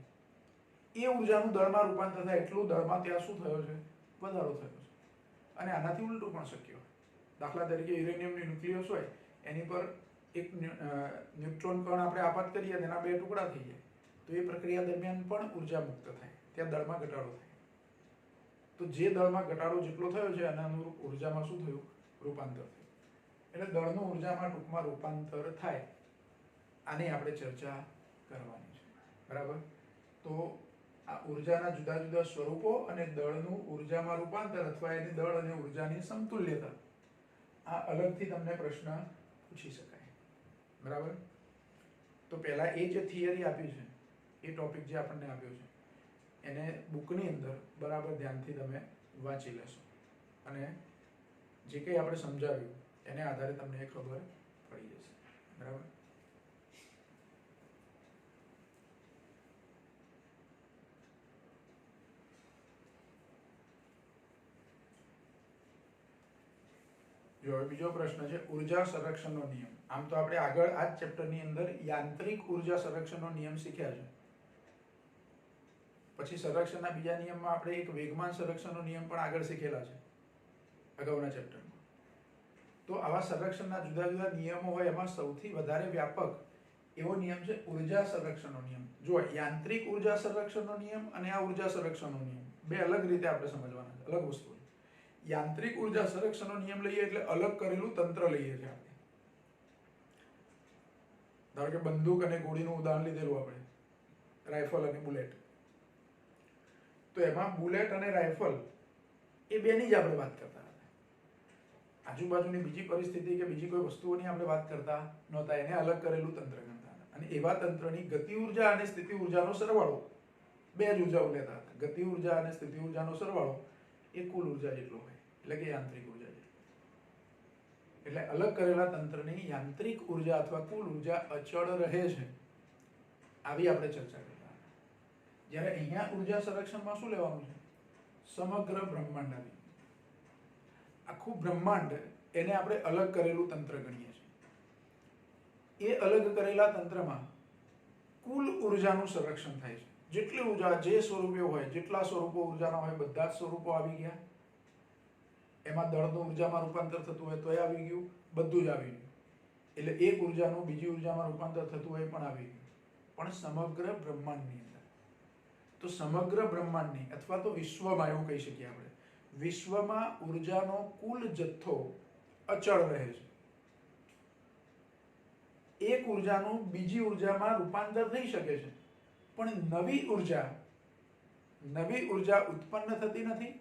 એ ઉર્જાનું દળમાં રૂપાંતર થાય એટલું દળમાં ત્યાં શું થયો છે? વધારો થયો છે. અને આનાથી ઉલટું પણ શક્ય હોય. દાખલા તરીકે યુરેનિયમની ન્યુક્લિયસ હોય, એની પર એક ન્યુટ્રોન કણ આપણે આપાત કરીએ, તેના 2 ટુકડા થઈ જાય. તો એ પ્રક્રિયા દરમિયાન પણ ઉર્જા મુક્ત થાય, ત્યાં દળમાં ઘટાડો થાય. તો જે દળમાં ઘટાડો જેટલો થયો છે એના અનુરૂપ ઉર્જામાં શું થયું? રૂપાંતર થયું. એટલે દળનું ઉર્જામાં ટૂંકમાં રૂપાંતર થાય, આની આપણે ચર્ચા કરવાની છે. બરાબર. તો આ ઉર્જાના જુદા જુદા સ્વરૂપો અને દળનું ઉર્જામાં રૂપાંતર અથવા એની દળ અને ઉર્જાની સમતુલ્યતા, આ અલગથી તમને પ્રશ્ન પૂછી શકાય. બરાબર. તો પહેલા એ જે થિયરી આપી છે, એ ટોપિક જે આપણને આપ્યો છે, એને બુકની અંદર બરાબર ધ્યાનથી તમે વાંચી લેશો અને જે કંઈ આપણે સમજાવ્યું એને આધારે તમને એ ખબર પડી જશે. બરાબર. જો બીજો પ્રશ્ન છે ઉર્જા સંરક્ષણનો નિયમ. આમ તો આપણે આગળ આ જ ચેપ્ટરની અંદર યાંત્રિક ઉર્જા સંરક્ષણનો નિયમ શીખ્યા છે. પછી સંરક્ષણના બીજા નિયમમાં આપણે એક વેગમાન સંરક્ષણનો નિયમ પણ આગળ શીખેલા છે અગાઉના ચેપ્ટરમાં. તો આવા સંરક્ષણના જુદા જુદા નિયમો હોય, એમાં સૌથી વધારે વ્યાપક એવો નિયમ છે ઉર્જા સંરક્ષણનો નિયમ. જો યાંત્રિક ઉર્જા સંરક્ષણનો નિયમ અને આ ઉર્જા સંરક્ષણનો નિયમ બે અલગ રીતે આપણે સમજવાના છે, અલગ વસ્તુ. યાંત્રિક ઉર્જા સંરક્ષણનો નિયમ લઈએ એટલે અલગ કરેલું તંત્ર લઈએ છીએ આપણે. ધારો કે બંદૂક અને ગોળીનું ઉદાહરણ લીધેલું આપણે, રાઇફલ અને બુલેટ. તો એમાં બુલેટ અને રાઇફલ એ બેની જ આપણે વાત કરતા હતા. આજુબાજુની બીજી પરિસ્થિતિ કે બીજી કોઈ વસ્તુઓની આપણે વાત કરતા નહોતા, એને અલગ કરેલું તંત્ર ગણતા હતા. અને એવા તંત્રની ગતિ ઉર્જા અને સ્થિતિ ઉર્જાનો સરવાળો, બે જ ઉર્જાઓ લેતા હતા. ગતિ ઉર્જા અને સ્થિતિ ઉર્જાનો સરવાળો એ કુલ ઉર્જા જેટલો હોય, એટલે કે યાંત્રિક ઉર્જા જેટલો. એટલે અલગ કરેલા તંત્રની યાંત્રિક ઉર્જા અથવા કુલ ઉર્જા અચળ રહે છે, આવી આપણે ચર્ચા કરતા હતા. જ્યારે અહીંયા ઉર્જા સંરક્ષણમાં શું લેવાનું છે? સમગ્ર બ્રહ્માંડ આવી, આખું બ્રહ્માંડ, એને આપણે અલગ કરેલું તંત્ર ગણીએ છીએ. એ અલગ કરેલા તંત્રમાં કુલ ઉર્જાનું સંરક્ષણ થાય છે. જેટલી ઉર્જા જે સ્વરૂપે હોય, જેટલા સ્વરૂપો ઉર્જાના હોય, બધા જ સ્વરૂપો આવી ગયા. એમાં દળનું ઉર્જામાં રૂપાંતર થતું હોય તો એ આવી ગયું, બધું જ આવી ગયું. એટલે એક ઉર્જાનું બીજી ઉર્જામાં રૂપાંતર થતું હોય પણ આવી ગયું. પણ સમગ્ર બ્રહ્માંડની અંદર, તો સમગ્ર બ્રહ્માંડની અથવા તો વિશ્વમાં એવું કહી શકીએ આપણે, વિશ્વમાં ઉર્જાનો કુલ જથ્થો અચળ રહે છે. એક ઉર્જાનું બીજી ઉર્જામાં રૂપાંતર થઈ શકે છે, પણ નવી ઉર્જા ઉત્પન્ન થતી નથી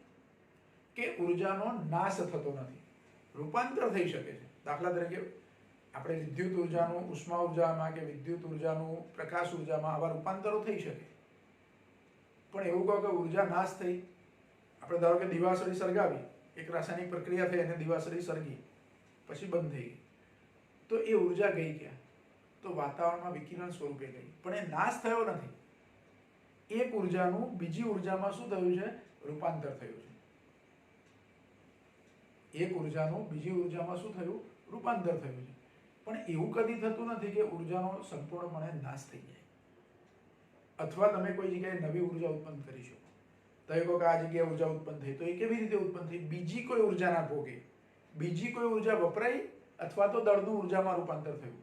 કે ઉર્જાનો નાશ થતો નથી, રૂપાંતર થઈ શકે છે. દાખલા તરીકે આપણે વિદ્યુત ઉર્જાનું ઉષ્મા ઉર્જામાં કે વિદ્યુત ઉર્જાનું પ્રકાશ ઉર્જામાં આવા રૂપાંતરો થઈ શકે. પણ એવું કહો કે ઉર્જા નાશ થઈ, આપણે ધારો કે દિવાસળી સળગાવી, એક રાસાયણિક પ્રક્રિયા થઈ અને દિવાસળી સળગી, પછી બંધ થઈ ગઈ, તો એ ઉર્જા ગઈ ક્યાં? તો વાતાવરણમાં વિકિરણ સ્વરૂપે ગઈ, પણ એ નાશ થયો નથી. એક ઉર્જાનું બીજી ઉર્જામાં શું થયું છે? રૂપાંતર થયું છે. એક ઉર્જાનું બીજી ઉર્જામાં શું થયું? રૂપાંતર થયું છે. પણ એવું કદી થતું નથી કે ઉર્જાનો સંપૂર્ણપણે નાશ થઈ જાય, અથવા તમે કોઈ જગ્યાએ નવી ઉર્જા ઉત્પન્ન કરી શકો. તો એ કહો કે આ જગ્યાએ ઉર્જા ઉત્પન્ન થઈ, તો એ કેવી રીતે ઉત્પન્ન થઈ? બીજી કોઈ ઉર્જાના ભોગે બીજી કોઈ ઉર્જા વપરાઈ અથવા તો દળનું ઉર્જામાં રૂપાંતર થયું.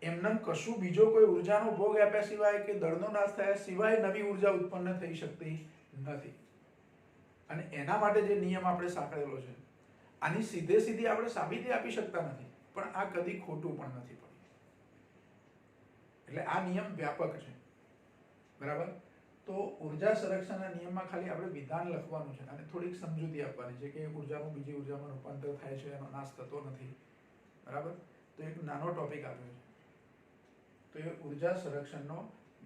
એમને કશું બીજો કોઈ ઉર્જાનો ભોગ આપ્યા સિવાય કે દળનો નાશ થયા સિવાય નવી ઉર્જા ઉત્પન્ન થઈ શકતી નથી. અને એના માટે જે નિયમ આપણે સાંકળેલો છે, આની સીધી આપણે સાબિતી આપી શકતા નથી, પણ આ કદી ખોટું પણ નથી પડ્યું. એટલે આ નિયમ વ્યાપક છે, બરાબર. તો ઉર્જા સંરક્ષણના નિયમમાં ખાલી આપણે વિધાન લખવાનું છે અને થોડીક સમજૂતી આપવાની છે કે ઉર્જાનું બીજી ઉર્જામાં રૂપાંતર થાય છે, એનો નાશ થતો નથી, બરાબર. તો એક નાનો ટોપિક આપ્યો છે, તો એ ઉર્જા સંરક્ષણનો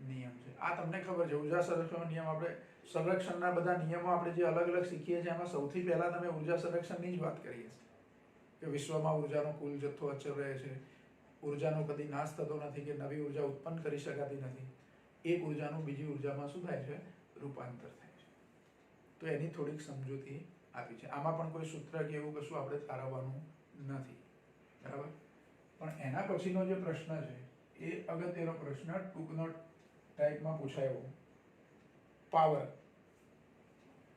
નિયમ છે. આ તમને ખબર છે, ઉર્જા સંરક્ષણનો નિયમ આપણે સંરક્ષણના બધા નિયમો આપણે જે અલગ અલગ શીખીએ છીએ એમાં સૌથી પહેલા તમે ઉર્જા સંરક્ષણની જ વાત કરીએ છીએ કે વિશ્વમાં ઉર્જાનો કુલ જથ્થો અચળ રહે છે, ઉર્જાનો કદી નાશ થતો નથી કે નવી ઉર્જા ઉત્પન્ન કરી શકાતી નથી, એક ઉર્જાનું બીજી ઉર્જામાં શું થાય છે? રૂપાંતર થાય છે. તો એની થોડીક સમજૂતી આપી છે. આમાં પણ કોઈ સૂત્ર કે એવું કશું આપણે તારવવાનું નથી, બરાબર. પણ એના પછીનો જે પ્રશ્ન છે એ અગત્યનો પ્રશ્ન, ટૂંકનો ટાઈપમાં પૂછાયો. પાવર,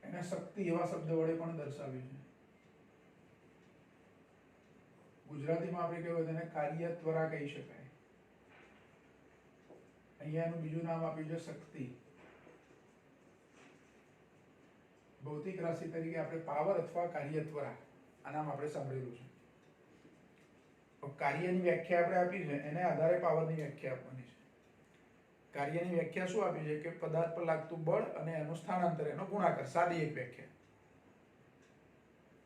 એને શક્તિ એવા શબ્દ વડે પણ દર્શાવ્યું છે. ગુજરાતીમાં આપણે કહેવાય તેને કાર્ય ત્વરા કહી શકાય. અહીંયા એનું બીજું નામ આપ્યું છે શક્તિ. ભૌતિક રાશિ તરીકે આપણે પાવર અથવા કાર્ય ત્વરા આ નામ આપણે સાંભળેલું છે. કાર્યની વ્યાખ્યા આપણે આપી છે, એને આધારે પાવરની વ્યાખ્યા આપવાની છે. કાર્યની વ્યાખ્યા શું આપી છે કે પદાર્થ પર લાગતું બળ અને એનું સ્થાનાંતર, એનો ગુણાકાર, સાદી એક વ્યાખ્યા.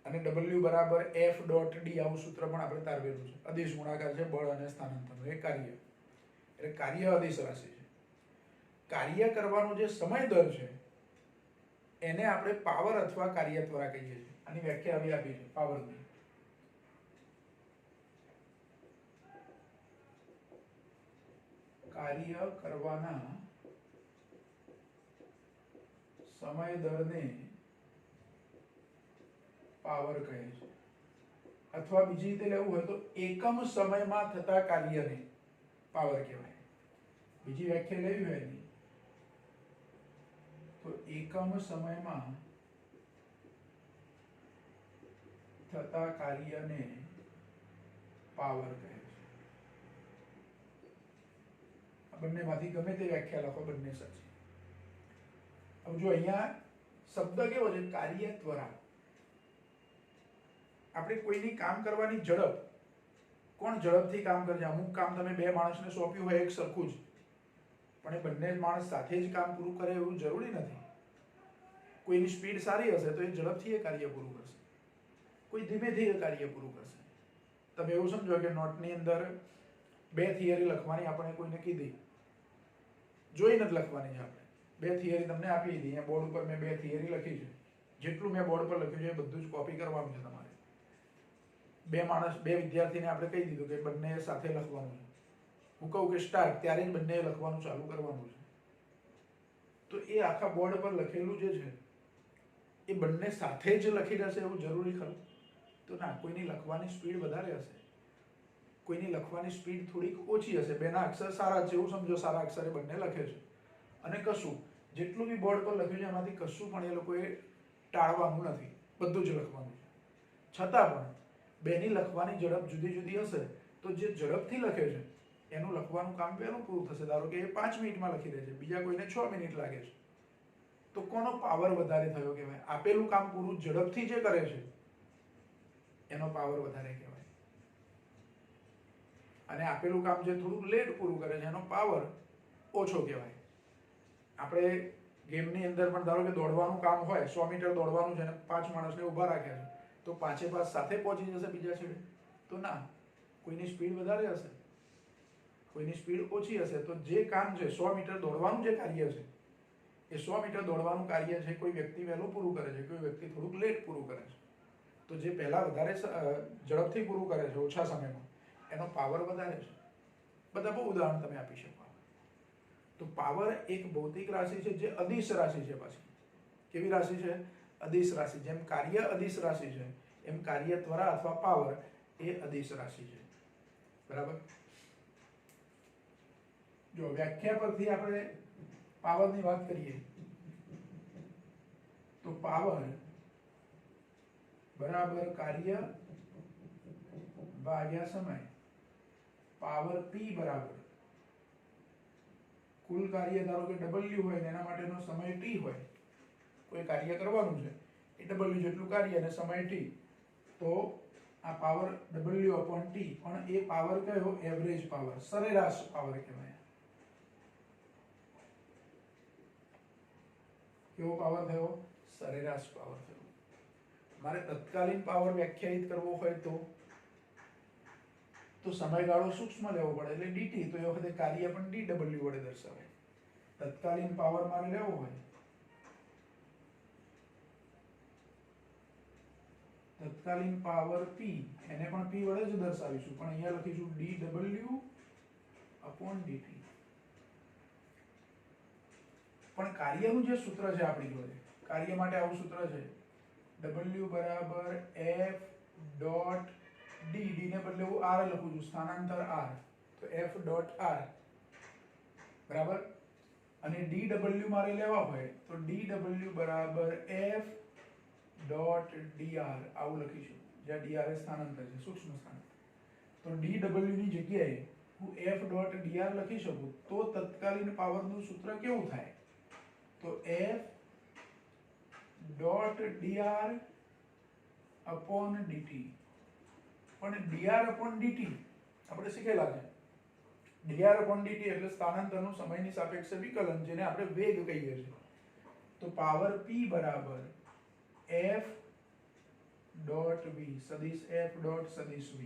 અને W બરાબર F ડોટ D આવું સૂત્ર પણ આપણે તારવેલું છે. અદિશ ગુણાકાર છે બળ અને સ્થાનાંતરનો, એ કાર્ય. એટલે કાર્ય અદિશ રાશિ છે. કાર્ય કરવાનો જે સમય દર છે એને આપણે પાવર અથવા કાર્ય ત્વરા કહીએ છીએ. આની વ્યાખ્યા આવી આપી છે પાવરની. કાર્ય કરવાના સમય દરને પાવર કહે છે. અથવા બીજી રીતે લેવું હોય તો એકમ સમયમાં થતા કાર્યને પાવર કહેવાય. બીજી વ્યાખ્યા લેવી હોય ને તો એકમ સમયમાં થતા કાર્યને પાવર કહે છે. બંનેમાંથી ગમે તે વ્યાખ્યા લખો, બંને સાચી. હવે જો અહીંયા શબ્દ કેવો છે? કાર્ય ત્વરા. આપણે કોઈની કામ કરવાની ઝડપ, કોણ ઝડપથી કામ કરે છે? અમુક કામ તમે બે માણસને સોંપ્યું હોય એક સરખું જ, પણ એ બંને માણસ સાથે જ કામ પૂરું કરે એવું જરૂરી નથી. કોઈની સ્પીડ સારી હશે તો એ ઝડપથી એ કાર્ય પૂરું કરશે, કોઈ ધીમેથી એ કાર્ય પૂરું કરશે. તમે એવું સમજો કે નોટની અંદર બે થિયરી લખવાની આપણે કોઈને કીધી, જોઈને જ લખવાની છે. આપણે બે થિયરી તમને આપી દીધી, અહીંયા બોર્ડ ઉપર મેં બે થિયરી લખી છે, જેટલું મેં બોર્ડ પર લખ્યું છે એ બધું જ કોપી કરવાનું છે તમારે. બે વિદ્યાર્થીને આપણે કહી દીધું કે બંને સાથે લખવાનું છે. હું કહું કે સ્ટાર્ટ, ત્યારે જ બંને લખવાનું ચાલુ કરવાનું છે. તો એ આખા બોર્ડ પર લખેલું જે છે એ બંને સાથે જ લખી રહેશે એવું જરૂરી ખરું? તો ના, કોઈની લખવાની સ્પીડ વધારે હશે, કોઈની લખવાની સ્પીડ થોડીક ઓછી હશે. બેના અક્ષર સારા છે એવું સમજો, સારા અક્ષરે બંને લખે છે. અને કશું જેટલું બી બોર્ડ પર લખ્યું છે એમાંથી કશું પણ એ લોકોએ ટાળવાનું નથી, બધું જ લખવાનું છે. છતાં પણ બેની લખવાની ઝડપ જુદી જુદી હશે તો જે ઝડપથી લખે છે એનું લખવાનું કામ પહેલું પૂરું થશે. ધારો કે એ 5 મિનિટમાં લખી દે છે, બીજા કોઈને 6 મિનિટ લાગે છે, તો કોનો પાવર વધારે થયો કહેવાય? આપેલું કામ પૂરું ઝડપથી જે કરે છે એનો પાવર વધારે કહેવાય. અને આપેલું કામ જે થોડુંક લેટ પૂરું કરે છે એનો પાવર ઓછો કહેવાય. આપણે ગેમની અંદર પણ ધારો કે દોડવાનું કામ હોય, 100 મીટર દોડવાનું છે અને 5 માણસને ઊભા રાખ્યા છે, તો પાંચે પાંચ સાથે પહોંચી જશે બીજા છેડે? તો ના, કોઈની સ્પીડ વધારે હશે, કોઈની સ્પીડ ઓછી હશે. તો જે કામ છે 100 મીટર દોડવાનું જે કાર્ય છે, એ 100 મીટર દોડવાનું કાર્ય છે, કોઈ વ્યક્તિ વહેલું પૂરું કરે છે, કોઈ વ્યક્તિ થોડુંક લેટ પૂરું કરે છે. તો જે પહેલા વધારે ઝડપથી પૂરું કરે છે ઓછા સમયમાં, એનો પાવર વધારે છે. બધા બહુ ઉદાહરણ તમે આપી શકો. તો પાવર એક ભૌતિક રાશિ છે જે અદિશ રાશિ છે. પાછી કેવી રાશિ છે? અદિશ રાશિ. જેમ કાર્ય અદિશ રાશિ છે, એમ કાર્ય ત્વરા અથવા પાવર એ અદિશ રાશિ છે. બરાબર? જો વ્યાખ્યા પરથી આપણે પાવરની વાત કરીએ તો પાવર બરાબર કાર્ય ભાગ્યા સમય. પાવર P બરાબર કુલ કાર્ય ધારો કે W હોય ને એના માટેનો સમય T હોય. કોઈ કાર્ય કરવાનું છે, એ W જેટલું કાર્ય અને સમય T, તો આ પાવર W/T. પણ એ પાવર કયો? એવરેજ પાવર, સરેરાશ પાવર કહેવાય. કેવો પાવર થયો? સરેરાશ પાવર થયો. મારે તત્કાલીન પાવર વ્યાખ્યાયિત કરવો હોય તો સમયગાળો સૂક્ષ્મ લેવો પડે, એટલે dt. તો એ વખતે કાર્ય પણ dw વડે દર્શાવાય. તત્કાલીન પાવર મારે લેવો હોય, તત્કાલીન પાવર P, એને પણ P વડે જ દર્શાવીશું, પણ અહીંયા લખીશું dw/dt. પણ કાર્યનું જે સૂત્ર છે આપણી જોડે, કાર્ય માટે આવું સૂત્ર છે, w બરાબર f ડોટ d. d ને બદલે હું r લખું છું, સ્થાનાંતર r, તો f ડોટ r બરાબર. અને dw મારે લેવા હોય તો dw બરાબર f ડોટ dr આવું લખીશું, જ્યાં dr એ સ્થાનાંતર છે, સૂક્ષ્મ સ્થાનાંતર. તો dw ની જગ્યાએ હું f ડોટ dr લખી શકું. તો તત્કાલીન પાવરનું સૂત્ર કેવું થાય? તો f dot dr upon dt. પણ dr અપોન dt આપણે શીખેલા છે. dr અપોન dt એટલે સ્થાનાંતરનું સમયની સાપેક્ષે વિકલન, જેને આપણે વેગ કહીએ છીએ. તો પાવર P બરાબર f ડોટ v, સદિશ f ડોટ સદિશ v,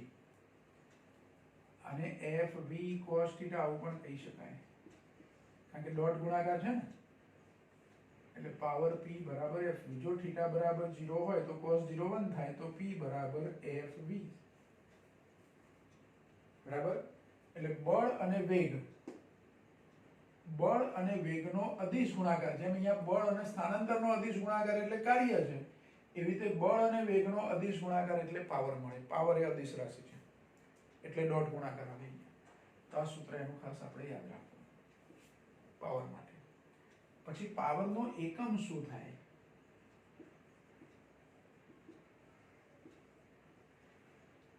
અને f v cos θ આવું પણ કહી શકાય, કારણ કે ડોટ ગુણાકાર છે ને. એટલે પાવર P બરાબર f. જો θ બરાબર 0 હોય તો cos 0 1 થાય, તો P બરાબર fv. બરાબર? એટલે બળ અને વેગનો અદિશ ગુણાકાર. જેમ અહીંયા બળ અને સ્થાનાંતરનો અદિશ ગુણાકાર એટલે કાર્ય છે, એવી રીતે બળ અને વેગનો અદિશ ગુણાકાર એટલે પાવર મળે. પાવર એ અદિશ રાશિ છે, એટલે ડોટ ગુણાકાર આવે અહીંયા. તો આ સૂત્ર એનું ખાસ આપણે યાદ રાખવું પાવર માટે. પછી પાવરનો એકમ શું થાય?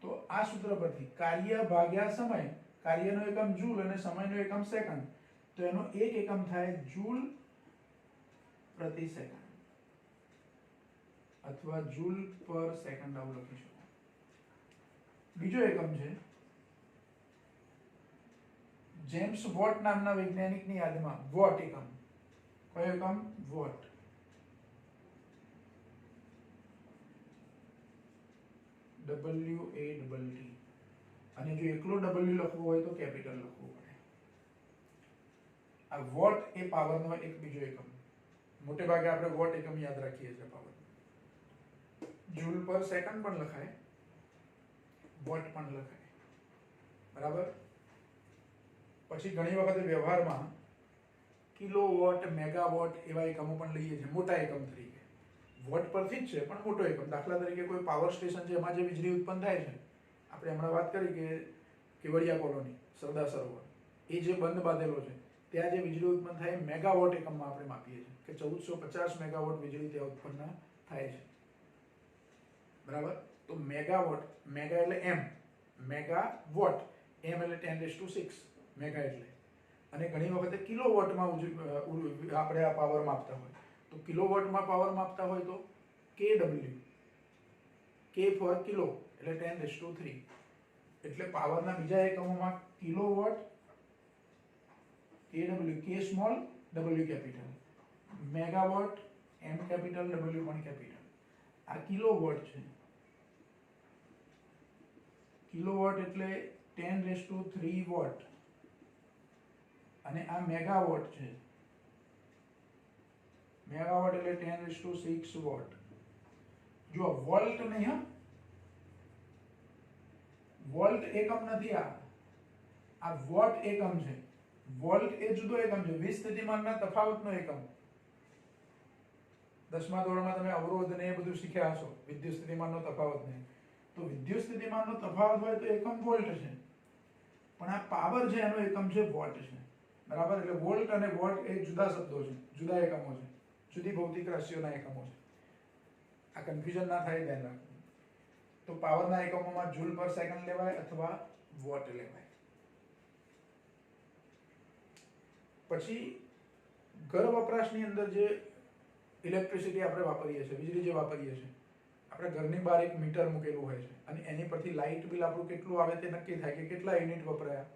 તો આ સૂત્ર પરથી કાર્ય ભાગ્યા સમય. કાર્યનો એકમ જૂલ અને સમયનો એકમ સેકન્ડ. તો એનો એક એકમ થાય જૂલ પ્રતિ સેકન્ડ અથવા જૂલ પર સેકન્ડ આવું લખી શકો. બીજો એકમ છે જેમ્સ વોટ નામના વૈજ્ઞાનિકની યાદમાં વોટ એકમ. કયો એકમ? વોટ. WATT. અને જો એકલો W લખવું હોય તો કેપિટલ લખવું પડે. આ વોટ એ પાવરનો એક બીજો એકમ. મોટે ભાગે આપણે વોટ એકમ યાદ રાખીએ છીએ પાવર. જૂલ પર સેકન્ડ પણ લખાય, વોટ પણ લખાય. બરાબર? પછી ઘણી વખત વ્યવહારમાં કિલોવોટ, મેગાવોટ એવા એકમો પણ લઈએ છીએ મોટા એકમ તરીકે. વોટ પરથી જ છે પણ મોટો એકમ. દાખલા તરીકે કોઈ પાવર સ્ટેશન છે, એમાં જે વીજળી ઉત્પન્ન થાય છે, આપણે હમણાં વાત કરી કે કેવડિયા કોલોની, સરદાર સરોવર, એ જે બંધ બાંધેલો છે, ત્યાં જે વીજળી ઉત્પન્ન થાય એ મેગાવોટ એકમમાં આપણે માપીએ છીએ કે 1450 મેગાવોટ વીજળી ત્યાં ઉત્પન્ન થાય છે. બરાબર? તો મેગાવોટ, મેગા એટલે m, મેગાવોટ, m એટલે 10⁶, મેગા એટલે. અને ઘણી વખતે કિલોવોટમાં આપણે આ પાવર માપતા હોય. તો કિલોવોટમાં પાવર માપતા હોય તો kW, k ફોર કિલો એટલે 10⁻3. એટલે પાવરના બીજા એકમોમાં kilowatt, kW, k small W capital, megawatt M capital, W પણ કેપિટલ. આ કિલોવોટ છે. કિલોવોટ એટલે 10⁻³ વોટ અને આ મેગાવોટ છે. મેગાવોટ એટલે 10⁻6 વોટ. જો વોલ્ટ નહીં, હા, વોલ્ટ એકમ નથી. આ વોટ એકમ છે. વોલ્ટ એ જુદો એકમ છે, વીજ સ્થિતિમાનના તફાવતનો એકમ. 10મા ધોરણમાં તમે અવરોધ ને એ બધું શીખ્યા હશો, વિદ્યુત સ્થિતિમાનનો તફાવત ને. તો વિદ્યુત સ્થિતિમાનનો તફાવત હોય તો એકમ વોલ્ટ છે, પણ આ પાવર છે એનો એકમ છે વોટ છે. બરાબર? એટલે વોલ્ટ અને વોટ એ જુદા શબ્દો છે, જુદા એકમો છે, જુદી ભૌતિક રાશિઓના એકમો છે. આ કન્ફ્યુઝન ના થાય, ધ્યાન રાખવું. તો પાવરના એકમોમાં જૂલ પર સેકન્ડ લેવાય અથવા વોટ લેવાય. પછી ઘર વપરાશની અંદર જે ઇલેક્ટ્રિસિટી આપણે વાપરીએ છીએ, વીજળી જે વાપરીએ છીએ, આપણે ઘરની બહાર એક મીટર મૂકેલું હોય છે અને એની પરથી લાઇટ બિલ આપણું કેટલું આવે તે નક્કી થાય કે કેટલા યુનિટ વપરાયા,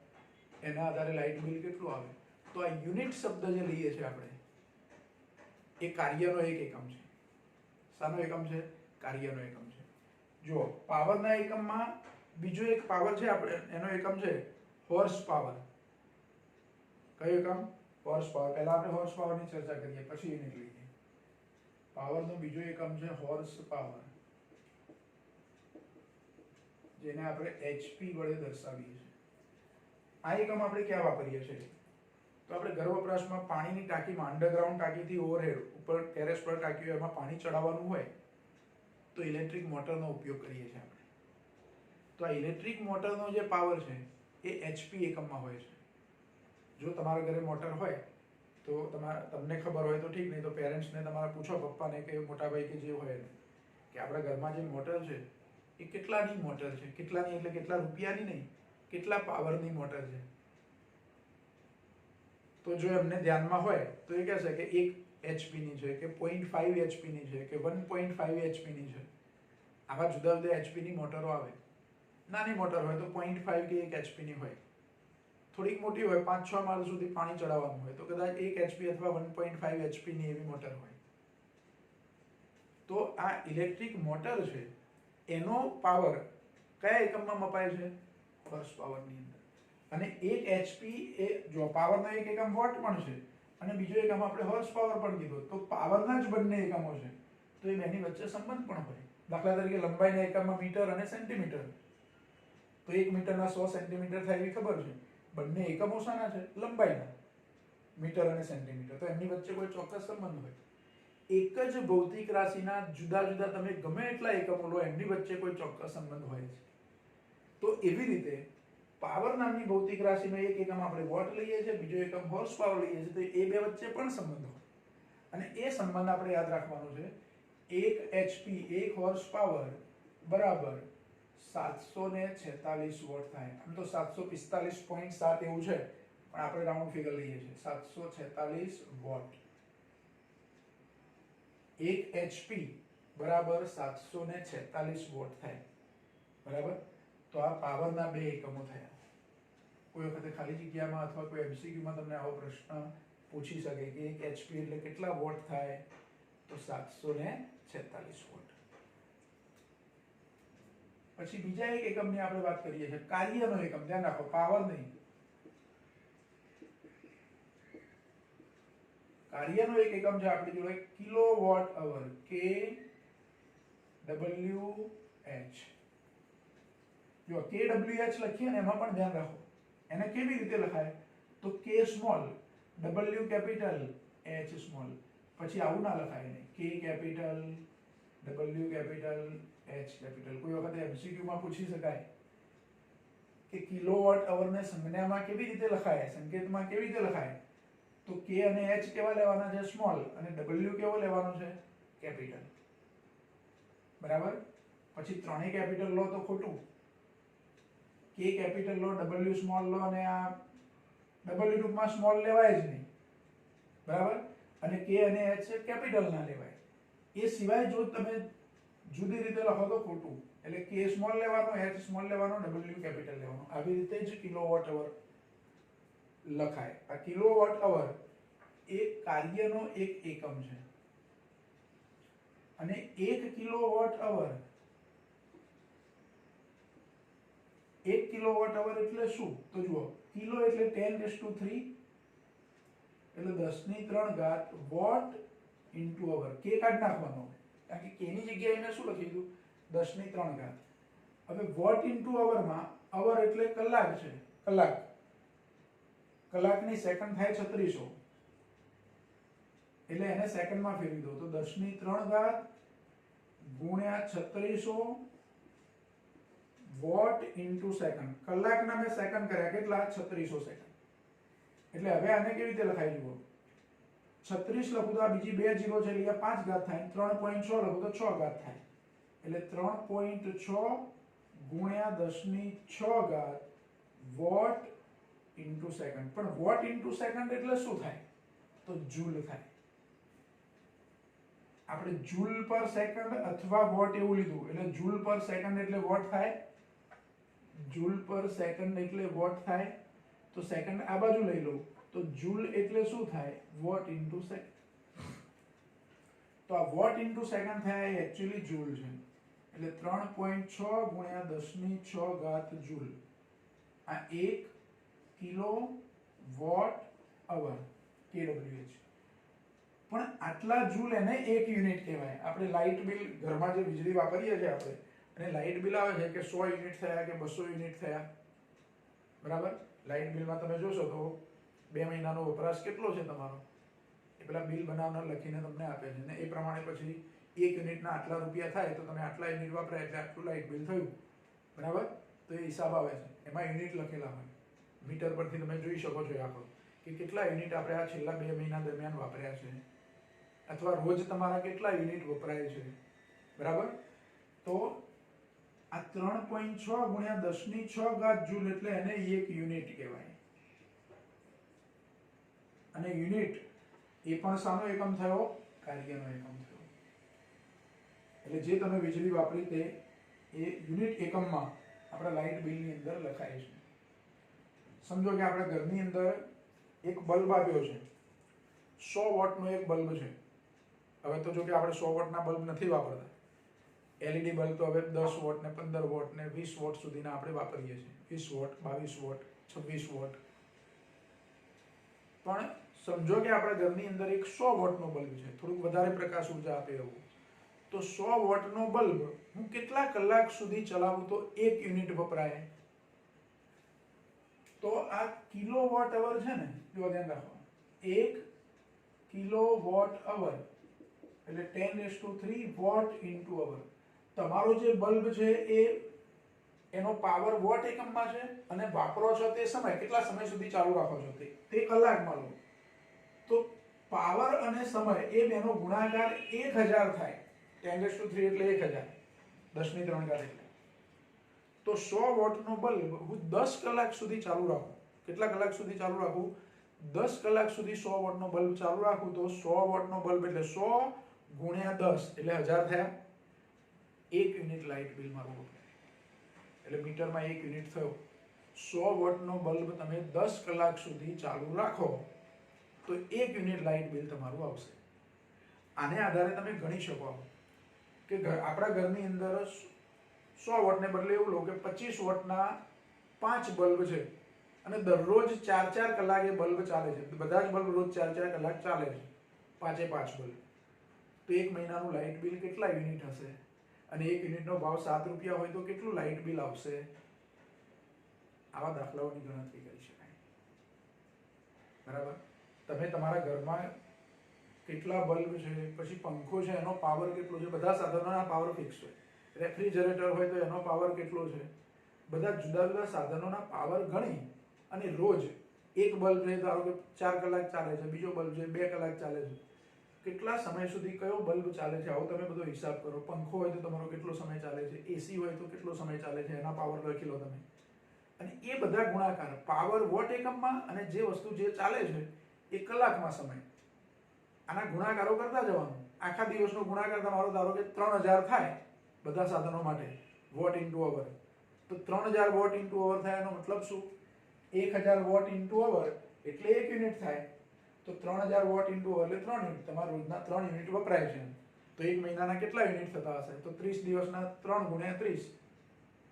એના આધારે લાઇટ બિલ કેટલું આવે. તો આ યુનિટ શબ્દ જે લઈએ છીએ આપણે, એ કાર્યનો એક એકમ છે. શાનો એકમ છે? કાર્યનો એકમ છે. જો પાવરના એકમમાં બીજો એક પાવર છે આપણે, એનો એકમ છે હોર્સ પાવર. કયો એકમ? Horse power. પહેલા આપણે હોર્સ પાવરની ચર્ચા કરીએ, પછી યુનિટ લઈએ. પાવરનો બીજો એકમ છે હોર્સ પાવર, જેને આપણે HP વડે દર્શાવીએ છીએ. આ એકમ આપણે ક્યાં વાપરીએ છીએ? તો આપણે ઘર વપરાશમાં પાણીની ટાંકીમાં, અંડરગ્રાઉન્ડ ટાંકીથી ઓવરહેડ ઉપર ટેરેસ પર ટાંકી હોય, એમાં પાણી ચડાવવાનું હોય તો ઇલેક્ટ્રિક મોટરનો ઉપયોગ કરીએ છીએ આપણે. તો આ ઇલેક્ટ્રિક મોટરનો જે પાવર છે એ HP એકમમાં હોય છે. જો તમારા ઘરે મોટર હોય તો તમને ખબર હોય તો ઠીક, નહીં તો પેરેન્ટ્સને તમારા પૂછો, પપ્પાને કે મોટા ભાઈ કે જે હોય એને, કે આપણા ઘરમાં જે મોટર છે એ કેટલાની મોટર છે. કેટલાની એટલે કેટલા રૂપિયાની નહીં, કેટલા પાવરની મોટર છે. તો જો એમને ધ્યાનમાં હોય તો એ કહેશે કે 1 HP ની છે, કે 0.5 HP ની છે, કે 1.5 HP ની છે. આવા જુદા જુદા HP ની મોટરો આવે. નાની મોટર હોય તો 0.5 કે 1 HP ની હોય. થોડીક મોટી હોય, 5-6 માળ સુધી પાણી ચડાવવાનું હોય તો કદાચ 1 HP અથવા 1.5 HP ની એવી મોટર હોય. તો આ ઇલેક્ટ્રિક મોટર છે એનો પાવર કયા એકમમાં મપાય છે? હોર્સ પાવરની અંદર. અને 1 HP એ જો પાવરનો એક એકમ વોટ પણ છે અને બીજો એકમ આપણે હોર્સ પાવર પણ કીધો, તો પાવરના જ બંને એકમો છે તો એ બેની વચ્ચે સંબંધ પણ હોય. દાખલા તરીકે લંબાઈના એકમમાં મીટર અને સેન્ટીમીટર, તો 1 મીટરના 100 સેન્ટીમીટર થાય એવી ખબર છે. બંને એકમો શાના છે? લંબાઈના, મીટર અને સેન્ટીમીટર. તો એમની વચ્ચે કોઈ ચોક્કસ સંબંધ હોય. એક જ ભૌતિક રાશિના જુદા જુદા તમે ગમે એટલા એકમો લો, એમની વચ્ચે કોઈ ચોક્કસ સંબંધ હોય છે. તો એવી રીતે પાવર નામની ભૌતિક રાશિનો એક એકમ આપણે વોટ લઈએ છીએ, બીજો એકમ હોર્સ પાવર લઈએ છીએ, તો એ બે વચ્ચે પણ સંબંધ હોય. અને એ સંબંધ આપણે યાદ રાખવાનો છે. 1 HP 1 હોર્સ પાવર બરાબર 746 વોટ થાય. આમ તો 745.7 એવું છે, પણ આપણે રાઉન્ડ ફિગર લઈએ છીએ. 746 વોટ. 1 HP બરાબર 746 વોટ થાય. બરાબર? તો આ પાવરના બે એકમો થયા. કોઈ વખતે ખાલી જગ્યામાં અથવા કોઈ MCQમાં તમને આવો પ્રશ્ન પૂછી શકે કે 1 HP એટલે કેટલા વોટ થાય? તો 746 વોટ. પછી બીજા એક એકમની આપણે વાત કરીએ છીએ, કાર્યનો એકમ. ધ્યાન રાખો, પાવર નહીં. કાર્યનો એક એકમ છે આપણી જોડે કિલોવોટ અવર, kWh. જો kWh લખીએ ને એમાં પણ ધ્યાન રાખો, એને કેવી રીતે લખાય? તો K small, W capital, H small. પછી આવું ના લખાય ને, K capital, W capital, H capital. કોઈ વખતે MCQમાં પૂછી શકાય કે કિલોવોટ અવરને સંજ્ઞામાં કેવી રીતે લખાય, સંકેતમાં કેવી રીતે લખાય? તો K અને H કેવા લેવાના છે? સ્મોલ. અને W કેવો લેવાનો છે? કેપિટલ. બરાબર? પછી ત્રણેય કેપિટલ લો તો ખોટું. K કેપિટલ લો, W સ્મોલ લો, અને આ W ટૂંકમાં સ્મોલ લેવાય જ નહીં. બરાબર? અને K અને H કેપિટલ ના લેવાય. એ સિવાય જો તમે જુદી રીતે લખો તો ખોટું. એટલે K સ્મોલ લેવાનો, H સ્મોલ લેવાનો, W કેપિટલ લેવાનો. આવી રીતે જ કિલોવોટ અવર લખાય. આ કિલોવોટ અવર એ કાર્યનો એક એકમ છે અને 1 કિલોવોટ અવર 1 કિલોવોટ અવર એટલે શું? તો જુઓ, કિલો એટલે 10⁻³ એટલે 10⁻³ વોટ ઇન્ટુ અવર. કે કાઢી નાખવાનો, કારણ કે કે ની જગ્યાએ મેં શું લખી દીધું? 10⁻³. હવે વોટ ઇન્ટુ અવરમાં અવર એટલે કલાક છે, કલાક. કલાકની સેકન્ડ થાય 3600 એટલે એને સેકન્ડમાં ફેરવી દો તો 10⁻³ ગુણ્યા 3600 વોટ ઇન્ટુ સેકન્ડ. કલાકના મેં સેકન્ડ કર્યા, કેટલા? 3600 સેકન્ડ. એટલે હવે આને કેવી રીતે લખાય જુઓ, 36 લખું તો આ બીજી 2 0 છે એટલે 5 ઘાત થાય, 3.6 લખું તો 6 ઘાત થાય, એટલે 3.6 ગુણ્યા 10⁻6 વોટ ઇન્ટુ સેકન્ડ. પણ વોટ ઇન્ટુ સેકન્ડ એટલે શું થાય? તો જૂલ થાય. આપણે જૂલ પર સેકન્ડ અથવા વોટ એવું લીધું એટલે જૂલ પર સેકન્ડ એટલે વોટ થાય, જૂલ પર સેકન્ડ એટલે વોટ થાય. તો સેકન્ડ આ બાજુ લઈ લો તો જૂલ એટલે શું થાય? Watt into second. તો આ વોટ ઇન્ટુ સેકન્ડ થાય એ એક્ચ્યુઅલી જૂલ છે, એટલે 3.6 ગુણ્યા 10⁻6 જૂલ. આ 1 કિલો વોટ અવર kWh. પણ આટલા જૂલ એને 1 યુનિટ કહેવાય. આપણે લાઇટ બિલ ઘરમાં જે વીજળી વાપરીએ છીએ આપણે, અને લાઇટ બિલ આવે છે કે 100 યુનિટ થયા કે 200 યુનિટ થયા, બરાબર? લાઇટ બિલમાં તમે જોશો તો 2 મહિનાનો વપરાશ કેટલો છે તમારો, એ પેલા બિલ બનાવનાર લખીને તમને આપે છે, ને એ પ્રમાણે પછી 1 યુનિટના આટલા રૂપિયા થાય તો તમે આટલા યુનિટ વાપર્યા એટલે આટલું લાઇટ બિલ થયું, બરાબર? તો એ હિસાબ આવે છે, એમાં યુનિટ લખેલા હોય. મીટર પરથી તમે જોઈ શકો છો આંકડો કે કેટલા યુનિટ આપણે આ છેલ્લા 2 મહિના દરમિયાન વાપર્યા છે, અથવા રોજ તમારા કેટલા યુનિટ વપરાય છે, બરાબર? તો આ 3.6 ગુણ્યા 10⁻6 જૂલ એટલે એને 1 યુનિટ કહેવાય. અને યુનિટ એ પણ શાનો એકમ થયો? કાર્યનો એકમ થયો. એટલે જે તમે વીજળી વાપરી તે એ યુનિટ એકમમાં આપણા લાઇટ બિલની અંદર લખાય છે. સમજો કે આપણે ઘરની અંદર એક બલ્બ આપ્યો છે, 100 વોટનો એક બલ્બ છે. હવે તો જો કે આપણે 100 વોટના બલ્બ નથી વાપરતા, એલઈડી બલ્બ તો હવે 10 વોટ ને 15 વોટ ને 20 વોટ સુધીના આપણે વાપરીએ છીએ, 20 વોટ 22 વોટ 26 વોટ. પણ સમજો કે આપણા ઘરની અંદર એક 100 વોટનો બલ્બ છે, થોડુંક વધારે પ્રકાશ ઉર્જા આપે એવું. તો 100 વોટનો બલ્બ હું કેટલા કલાક સુધી ચલાવું તો 1 યુનિટ વપરાય? તો આ કિલોવોટ અવર છે ને, જો ધ્યાન રાખો, 1 કિલોવોટ અવર એટલે 10⁻³ વોટ ઇન્ટુ અવર. તમારો જે બલ્બ છે એ એનો પાવર વોટ એકમમાં છે અને વાપરો છો તે સમય, કેટલા સમય સુધી ચાલુ રાખો છો તે કલાકમાં લો. તો પાવર અને સમય એ બેનો ગુણાકાર 1000 થાય. 10⁻³ એટલે 1000, 10⁻³ એટલે. તો 100 વોટનો બલ્બ હું 10 કલાક સુધી ચાલુ રાખું. કેટલા કલાક સુધી ચાલુ રાખું? 10 કલાક સુધી 100 વોટનો બલ્બ ચાલુ રાખું તો 100 વોટનો બલ્બ એટલે 100 ગુણ્યા 10 એટલે 1000 થયા. 1 યુનિટ લાઇટ બિલ મારું વપરાય, એટલે મીટરમાં 1 યુનિટ થયો. 100 વોટનો બલ્બ તમે 10 કલાક સુધી ચાલુ રાખો તો 1 યુનિટ લાઇટ બિલ તમારું આવશે. આને આધારે તમે ગણી શકો કે આપણા ઘરની અંદર 100 વોટને બદલે એવું લો કે 25 વોટના 5 બલ્બ છે અને દરરોજ 4-4 કલાક એ બલ્બ ચાલે છે. બધા જ બલ્બ રોજ 4-4 કલાક ચાલે છે, 5 બલ્બ. તો 1 મહિનાનું લાઇટ બિલ કેટલા યુનિટ હશે? અને 1 યુનિટનો ભાવ 7 રૂપિયા હોય તો કેટલું લાઇટ બિલ આવશે? આવા દાખલાઓની ગણતરી કરી શકાય, બરાબર? તમે તમારા ઘરમાં કેટલા બલ્બ છે, પછી પંખો છે એનો પાવર કેટલો છે, બધા સાધનોના પાવર ફિક્સ હોય. રેફ્રિજરેટર હોય તો એનો પાવર કેટલો છે, બધા જુદા જુદા સાધનોના પાવર ગણી અને રોજ એક બલ્બ છે ધારો કે 4 કલાક ચાલે છે, બીજો બલ્બ છે 2 કલાક ચાલે છે, કેટલા સમય સુધી કયો બલ્બ ચાલે છે આવો તમે બધો હિસાબ કરો. પંખો હોય તો તમારો કેટલો સમય ચાલે છે, એસી હોય તો કેટલો સમય ચાલે છે, એના પાવર લખી લો તમે. અને એ બધા ગુણાકાર પાવર વોટ એકમમાં અને જે વસ્તુ જે ચાલે છે એ કલાકમાં સમય, આના ગુણાકારો કરતા જવાનું. આખા દિવસનો ગુણાકાર તમારો ધારો કે 3000 થાય બધા સાધનો માટે વોટ ઇન્ટુ અવર, તો 3000 વોટ ઇન્ટુ અવર થાય. એનો મતલબ શું? 1000 વોટ ઇન્ટુ અવર એટલે 1 યુનિટ થાય. તો તો 3000 વોટ ઇન્ટુ એટલે 3 યુનિટ, તમારા રોજના 3 યુનિટ વપરાય છે. તો એક મહિનાના કેટલા યુનિટ થતા હશે? તો 30 દિવસના 3 ગુણ્યા 30,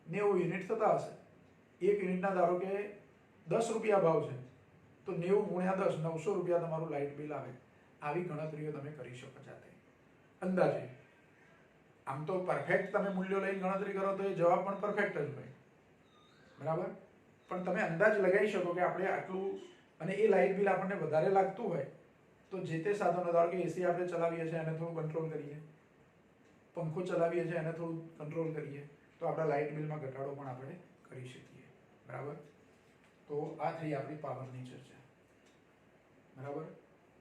90 યુનિટ થતા હશે. એક યુનિટના ધારો કે 10 રૂપિયા ભાવ છે, તો 90 ગુણ્યા 10, 900 રૂપિયા તમારું લાઇટ બિલ આવે. આવી ગણતરીઓ તમે કરી શકો જાતે અંદાજે. આમ તો પરફેક્ટ તમે મૂલ્યો લઈને ગણતરી કરો તો એ જવાબ પણ પરફેક્ટ જ હોય, બરાબર. પણ તમે અંદાજ લગાવી શકો કે આપણે આટલું, અને એ લાઇટ બિલ આપણને વધારે લાગતું હોય તો જે તે સાધનો, ધારો કે એસી આપણે ચલાવીએ છીએ એને થોડું કંટ્રોલ કરીએ, પંખો ચલાવીએ છીએ એને થોડું કંટ્રોલ કરીએ, તો આપણા લાઇટ બિલમાં ઘટાડો પણ આપણે કરી શકીએ, બરાબર. તો આ થઈ આપણી પાવરની ચર્ચા, બરાબર.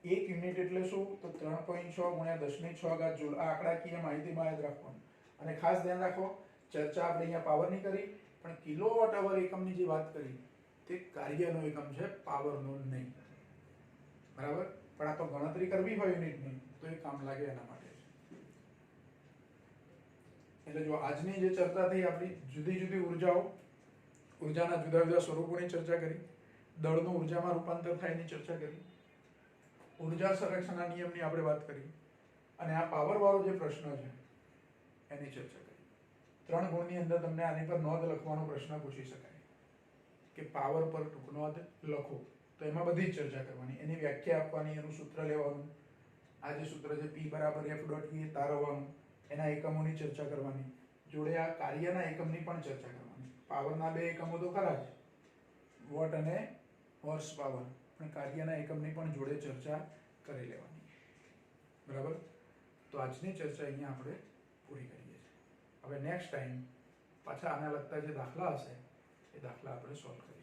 એક યુનિટ એટલે શું? તો 3.6 ગુણ્યા 10⁶ જૂલ. આ આંકડાકીય માહિતીમાં યાદ રાખવાનું. અને ખાસ ધ્યાન રાખો, ચર્ચા આપણે અહીંયા પાવરની કરી, પણ કિલોવોટ અવર એકમની જે વાત કરી તે કાર્યનો એકમ છે, પાવરનો નહીં, બરાબર. પણ આ તો ગણતરી કરવી હોય યુનિટની તો એ કામ લાગે એના માટે છે. એટલે જો આજની જે ચર્ચા થઈ આપણી, જુદી જુદી ઉર્જાઓ, ઉર્જાના જુદા જુદા સ્વરૂપોની ચર્ચા કરી, દળનું ઉર્જામાં રૂપાંતર થાય એની ચર્ચા કરી, ઉર્જા સંરક્ષણના નિયમની આપણે વાત કરી, અને આ પાવર વાળો જે પ્રશ્ન છે એની ચર્ચા કરી. 3 ગુણની અંદર તમને આની પર નોંધ લખવાનો પ્રશ્ન પૂછી શકાય કે પાવર પર ટૂંક નોંધ લખો, તો એમાં બધી જ ચર્ચા કરવાની, એની વ્યાખ્યા આપવાની, એનું સૂત્ર લેવાનું. આ જે સૂત્ર છે P = F.V તારવવાનું, એના એકમોની ચર્ચા કરવાની, જોડે આ કાર્યના એકમની પણ ચર્ચા કરવાની. પાવરના 2 એકમો તો ખરા જ, વોટ અને હોર્સ પાવર, પણ કાર્યના એકમની પણ જોડે ચર્ચા કરી લેવાની, બરાબર. તો આજની ચર્ચા અહીંયા આપણે પૂરી કરીએ છીએ. હવે નેક્સ્ટ ટાઈમ પાછા આના લગતા જે દાખલા હશે એ દાખલા આપણે સોલ્વ કરીએ.